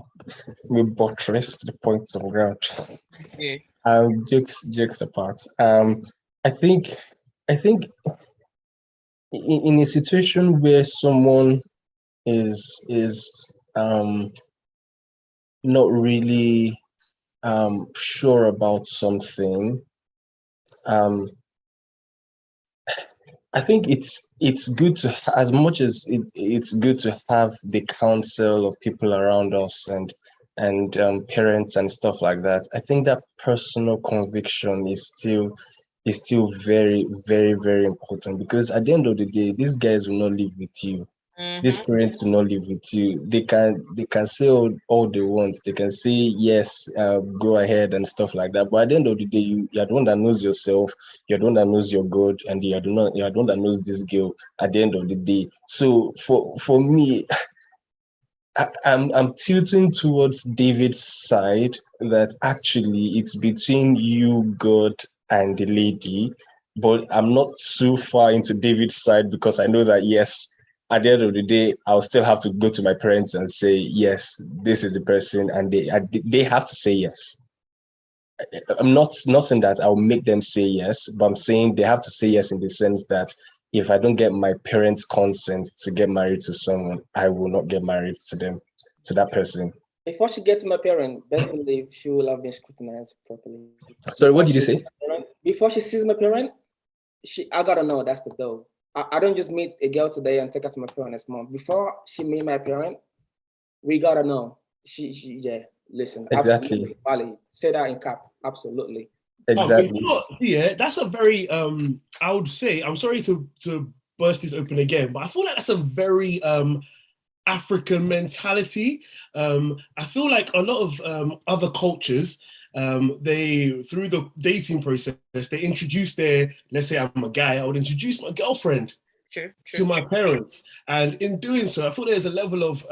We buttress the points of ground. Yeah. Jokes apart. I think I think in a situation where someone is not really sure about something, um I think it's good to as much as it's good to have the counsel of people around us and parents and stuff like that. I think that personal conviction is still very, very, very important, because at the end of the day, these guys will not live with you. These parents will not live with you. They can say all they want. They can say yes, go ahead and stuff like that. But at the end of the day, you're the one that knows yourself. You're the one that knows your God, and you're the one that knows this girl. At the end of the day, so for me, I'm tilting towards David's side, that actually it's between you, God, and the lady. But I'm not too far into David's side, because I know that yes, at the end of the day, I'll still have to go to my parents and say yes, this is the person, and they have to say yes. I'm not saying that I'll make them say yes, but I'm saying they have to say yes in the sense that if I don't get my parents' consent to get married to someone, I will not get married to them, to that person. Before she gets to my parent, best believe she will have been scrutinized properly. Sorry, what did you say? Before she sees my parent, I gotta know that's the dough. I don't just meet a girl today and take her to my parent next month. Before she meet my parent, we gotta know. Yeah, listen. Exactly. Absolutely. Say that in cap. Absolutely. Exactly. Yeah, that's a very I would say, I'm sorry to burst this open again, but I feel like that's a very African mentality. I feel like a lot of other cultures, they, through the dating process, they introduce let's say I'm a guy, I would introduce my girlfriend to my parents. And in doing so, I feel there's a level of,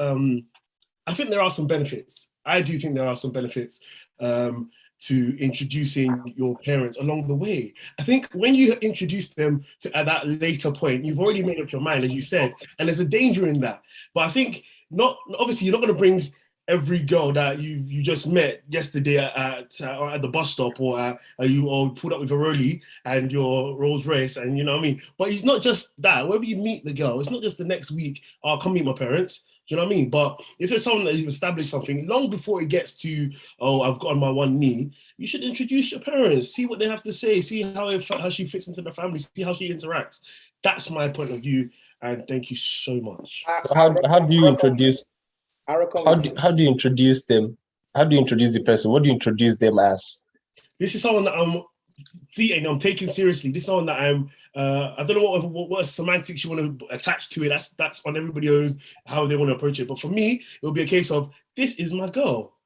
I think there are some benefits. I do think there are some benefits to introducing your parents along the way. I think when you introduce them at that later point, you've already made up your mind, as you said, and there's a danger in that. But I think obviously you're not going to bring every girl that you just met yesterday at the bus stop, or you pulled up with a Rollie and your Rolls Royce, and you know what I mean. But it's not just that. Wherever you meet the girl, it's not just the next week. I'll come meet my parents. Do you know what I mean? But if there's someone that you've established something long before it gets to, oh, I've got on my one knee, you should introduce your parents, see what they have to say, see how she fits into the family, see how she interacts. That's my point of view, and thank you so much. How do you introduce? How do you introduce them? How do you introduce the person? What do you introduce them as? This is someone that I'm taking seriously. This is someone that I don't know what semantics you want to attach to it. That's on everybody own how they want to approach it. But for me, it will be a case of, this is my girl.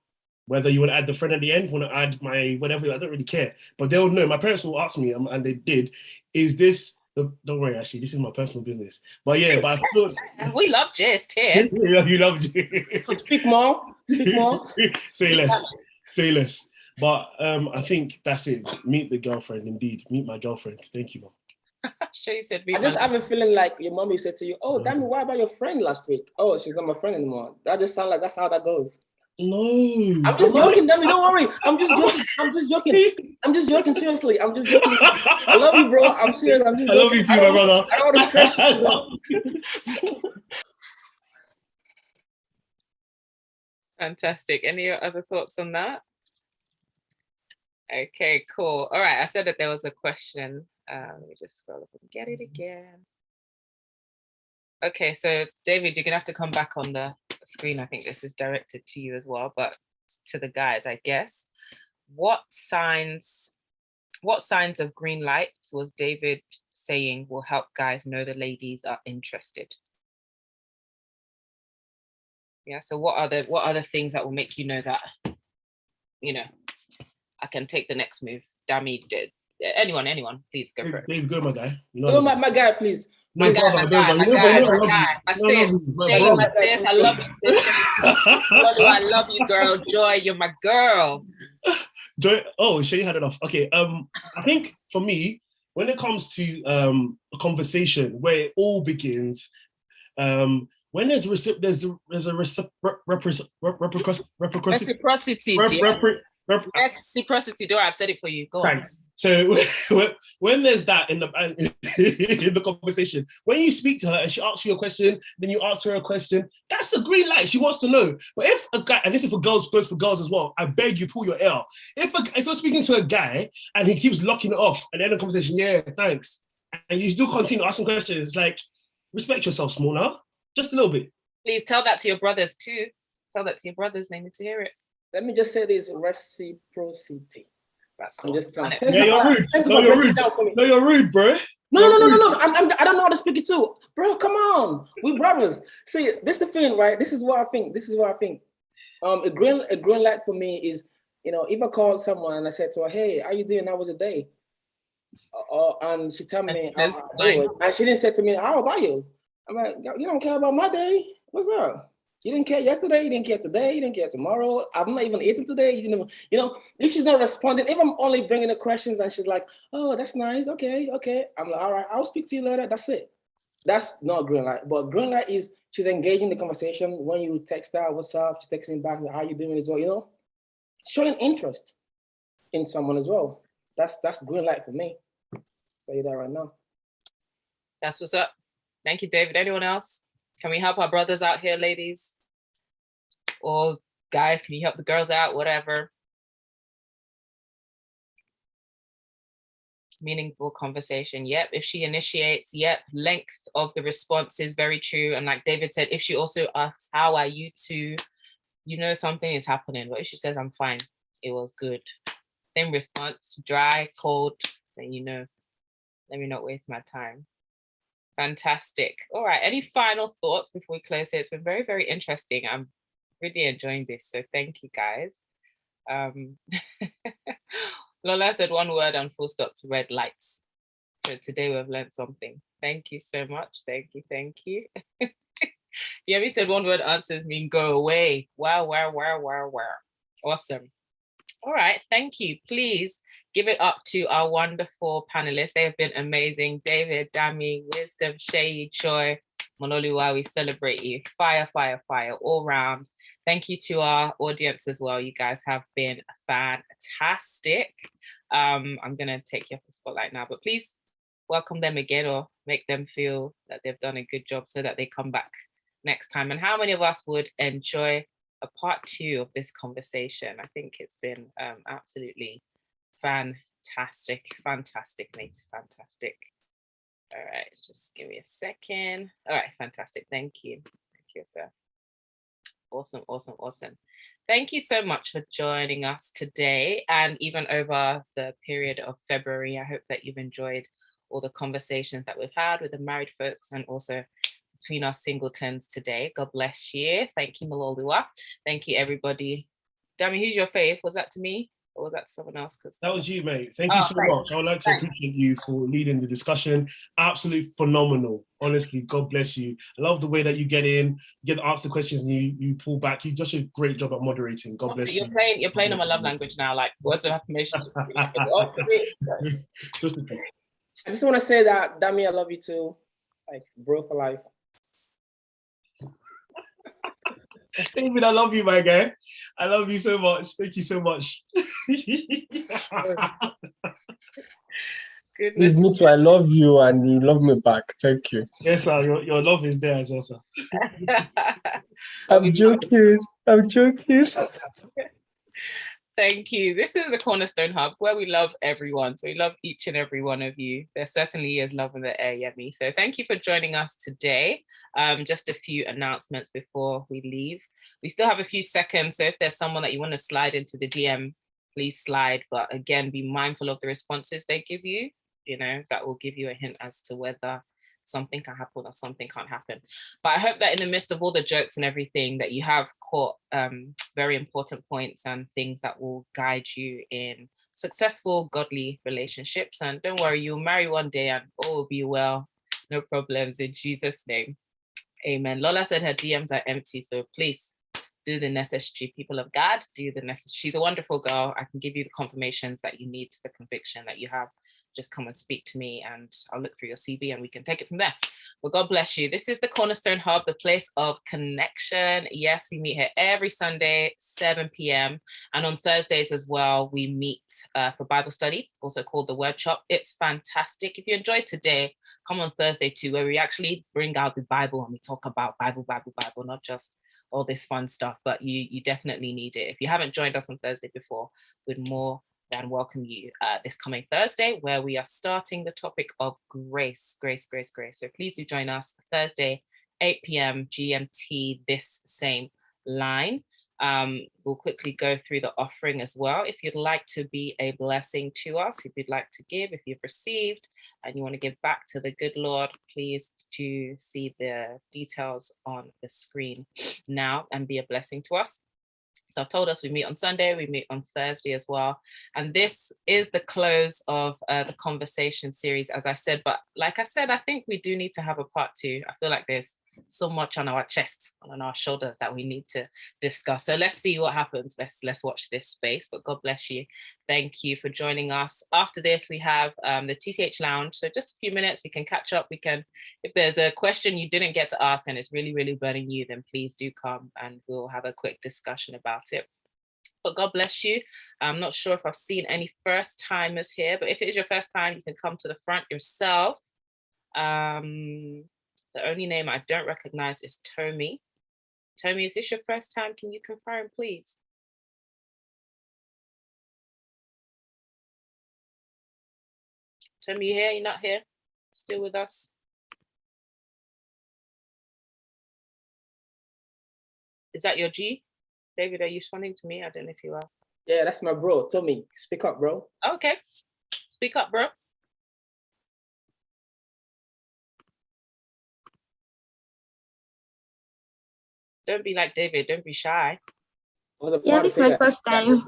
Whether you want to add the friend at the end, want to add my whatever, I don't really care. But they'll know. My parents will ask me, and they did, is this, don't worry, actually, this is my personal business. But yeah, but I feel, we love gist here. You love gist. Speak more. Say less. But I think that's it. Meet the girlfriend, indeed. Meet my girlfriend. Thank you, Mom. Sure, you said I just have a feeling like your mommy said to you, "Oh, damn, why about your friend last week? Oh, she's not my friend anymore." That just sounds like that's how that goes. No, I'm just joking, Demi. Don't worry. I'm just joking. Seriously, I'm just joking. I love you, bro. I'm serious. I'm just joking. I love you too, my brother. I don't want to stress you. Fantastic. Any other thoughts on that? Okay, cool. All right. I said that there was a question. Let me just scroll up and get it again. Okay, so David, you're gonna have to come back on the screen. I think this is directed to you as well, but to the guys, I guess. What signs of green light was David saying will help guys know the ladies are interested? Yeah, so what are the things that will make you know that, I can take the next move? Dami did. Anyone, please go for it. Dave, go, my guy. No, my guy, please. My guy. My sis, I love you. I love you, girl. Joy, you're my girl. Joy, oh, Shay had it off. Okay, I think for me, when it comes to a conversation where it all begins, when there's reciprocity. Reciprocity. Dora, I've said it for you. Go on. Thanks. So when there's that in the conversation, when you speak to her and she asks you a question, then you answer her a question, that's a green light. She wants to know. But if a guy, and this is for girls, goes for girls as well, I beg you, pull your ear. If you're speaking to a guy and he keeps locking it off at the end of the conversation, yeah, thanks, and you still continue asking questions, it's like, respect yourself, smaller, just a little bit. Please tell that to your brothers too. Tell that to your brothers. They need to hear it. Let me just say this: reciprocity. I'm just trying. Yeah, you're rude. No, you're rude. No, you're rude, bro. No. I don't know how to speak it too, bro. Come on, we brothers. See, this is the thing, right? This is what I think. A green light for me is, if I called someone and I said to her, "Hey, how you doing? How was the day?" And she told me, and she didn't say to me, "How about you?" I'm like, "You don't care about my day. What's up? You didn't care yesterday, you didn't care today, you didn't care tomorrow. I'm not even eating today. You didn't even, if she's not responding, if I'm only bringing the questions and she's like, oh, that's nice. Okay. I'm like, all right, I'll speak to you later. That's it. That's not green light. But green light is she's engaging the conversation. When you text her, what's up? She's texting back, how you doing as well, showing interest in someone as well. That's green light for me. I'll tell you that right now. That's what's up. Thank you, David. Anyone else? Can we help our brothers out here, ladies? Or guys, can you help the girls out? Whatever. Meaningful conversation. Yep. If she initiates, yep. Length of the response is very true. And like David said, if she also asks, how are you two? Something is happening. But if she says, I'm fine, it was good. Same response, dry, cold, then let me not waste my time. Fantastic. All right. Any final thoughts before we close here? It's been very, very interesting. I'm really enjoying this. So thank you, guys. Lola said one word and full stop to red lights. So today we've learned something. Thank you so much. Thank you. Yemi said one word answers mean go away. Wow. Awesome. All right. Thank you. Please give it up to our wonderful panelists. They have been amazing. David, Dami, Wisdom, Shay, Joy, Monoluwa, we celebrate you. Fire, all round. Thank you to our audience as well. You guys have been fantastic. I'm going to take you off the spotlight now, but please welcome them again or make them feel that they've done a good job so that they come back next time. And how many of us would enjoy a part 2 of this conversation? I think it's been absolutely fantastic, mates, fantastic. All right, just give me a second. All right, fantastic. Thank you. Awesome. Thank you so much for joining us today and even over the period of February. I hope that you've enjoyed all the conversations that we've had with the married folks and also between our singletons today. God bless you. Thank you, Maloluwa. Thank you, everybody. Dami, who's your fave? Was that to me? Or was that someone else? That was you, mate. Thank you so much. I would like to appreciate you for leading the discussion. Absolutely phenomenal. Honestly, God bless you. I love the way that you get in, you get asked the questions and you pull back. You do a great job at moderating. God bless you. You're playing on my love language now, like words of affirmation. I just want to say that, Dami, I love you too. Like, bro for life. David, I love you, my guy. I love you so much. Thank you so much. Goodness. Me too. I love you and you love me back. Thank you. Yes, sir. Your love is there as well, sir. I'm joking. Thank you. This is the Cornerstone Hub where we love everyone. So we love each and every one of you. There certainly is love in the air, Yemi. So thank you for joining us today. Just a few announcements before we leave. We still have a few seconds. So if there's someone that you want to slide into the DM, please slide. But again, be mindful of the responses they give you. That will give you a hint as to whether something can happen or something can't happen. But I hope that in the midst of all the jokes and everything that you have caught very important points and things that will guide you in successful, godly relationships. And don't worry, you'll marry one day and all will be well. No problems in Jesus' name. Amen. Lola said her DMs are empty. So please do the necessary, people of God, do the necessary. She's a wonderful girl. I can give you the confirmations that you need, the conviction that you have. just come and speak to me and I'll look through your CV and we can take it from there. Well, God bless you. This is the Cornerstone Hub, the place of connection. Yes, we meet here every Sunday, 7 p.m. And on Thursdays as well, we meet for Bible study, also called the Word Shop. It's fantastic. If you enjoyed today, come on Thursday too, where we actually bring out the Bible and we talk about Bible, not just all this fun stuff, but you definitely need it. If you haven't joined us on Thursday before, we'd more than welcome you this coming Thursday, where we are starting the topic of grace. So please do join us Thursday, 8 p.m. GMT, this same line. We'll quickly go through the offering as well. If you'd like to be a blessing to us, if you'd like to give, if you've received and you want to give back to the good Lord, please do see the details on the screen now and be a blessing to us. So I've told us we meet on Sunday, we meet on Thursday as well. And this is the close of the conversation series, as I said. But like I said, I think we do need to have a part 2. I feel like there's so much on our chest, on our shoulders that we need to discuss. So let's see what happens. Let's watch this space. But God bless you. Thank you for joining us. After this, we have the TCH Lounge. So just a few minutes, we can catch up. We can, if there's a question you didn't get to ask and it's really, really burning you, then please do come and we'll have a quick discussion about it. But God bless you. I'm not sure if I've seen any first timers here, but if it is your first time, you can come to the front yourself. The only name I don't recognize is Tomi. Tomi, is this your first time? Can you confirm, please? Tomi, you here? You're not here? Still with us? Is that your G? David, are you responding to me? I don't know if you are. Yeah, that's my bro. Tommy, speak up, bro. Okay. Speak up, bro. Don't be like David. Don't be shy. Yeah, this is my first time.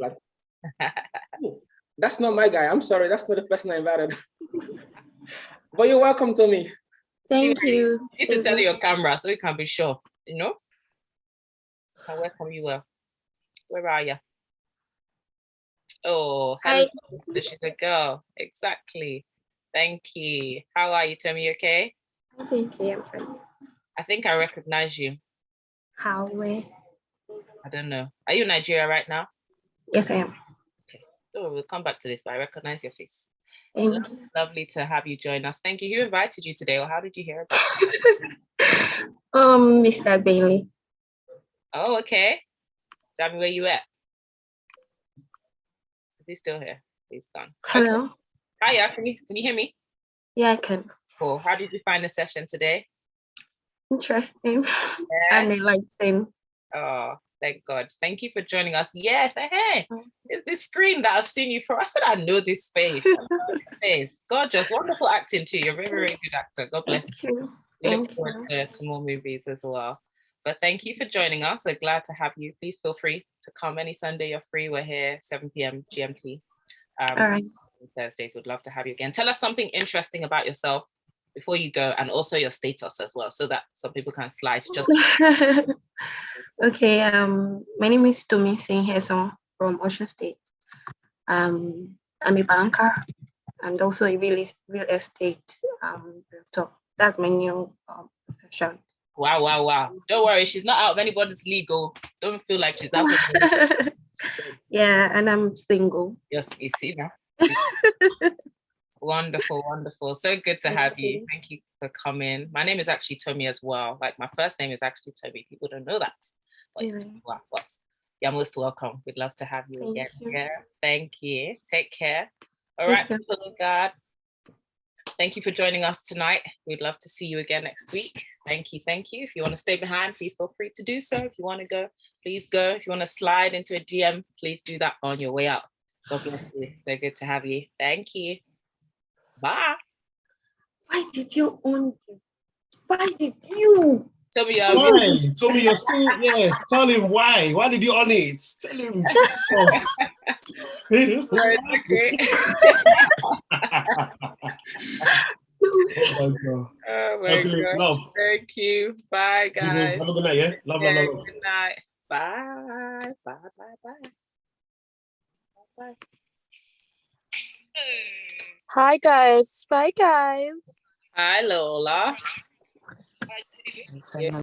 That's not my guy. I'm sorry. That's not the person I invited. But you're welcome, Tommy. Thank you. You need to tell your camera so we can be sure, you know? I welcome you well. Where are you? Oh, hello. So she's a girl. Exactly. Thank you. How are you, Tommy? You okay? Thank you. I'm fine. I think I recognize you. How? Where? I don't know. Are you in Nigeria right now? Yes, I am. Okay. So we'll come back to this, but I recognize your face. Thank you. Lovely to have you join us. Thank you. Who invited you today, or how did you hear about it? Mr. Bailey. Oh, okay. Tell me where you at. Is he still here? He's gone. Hello. Okay. Hiya, can you hear me? Yeah, I can. Cool. How did you find the session today? Interesting. Yeah. And enlightening. Oh, thank God. Thank you for joining us. Yes, hey, it's this screen that I've seen you from. I said, I know this face. I know this face. Gorgeous, wonderful acting too. You're a very, very good actor. God bless you. We look forward to more movies as well. But thank you for joining us. We're glad to have you. Please feel free to come any Sunday you're free. We're here 7 p.m. GMT. All right. Thursdays, would love to have you again. Tell us something interesting about yourself before you go, and also your status as well, so that some people can slide just. Okay, my name is Tomi Singh Hesong from Osun State. I'm a banker and also a real estate so that's my new profession. Wow. Don't worry, she's not out of anybody's legal. Don't feel like she's out of Yeah, and I'm single. Yes, you see now. Wonderful. So good to have you. Thank you for coming. My name is actually Tomi as well. Like my first name is actually Tomi. People don't know that. But it's Tomi. But you're most welcome. We'd love to have you again. Yeah. Thank you. Take care. All right, people of God. Thank you for joining us tonight. We'd love to see you again next week. Thank you. If you want to stay behind, please feel free to do so. If you want to go, please go. If you want to slide into a DM, please do that on your way out. God bless you. So good to have you. Thank you. Bye. Why did you own it? Why did you? Tell me why? Tell me you're still, yes. Tell him why. Why did you own it? Tell him. Oh my God. Love. Thank you. Bye, guys. Have a good night, yeah? Love. Good night. Bye. Bye. Hi guys. Bye guys. Hi, Lola.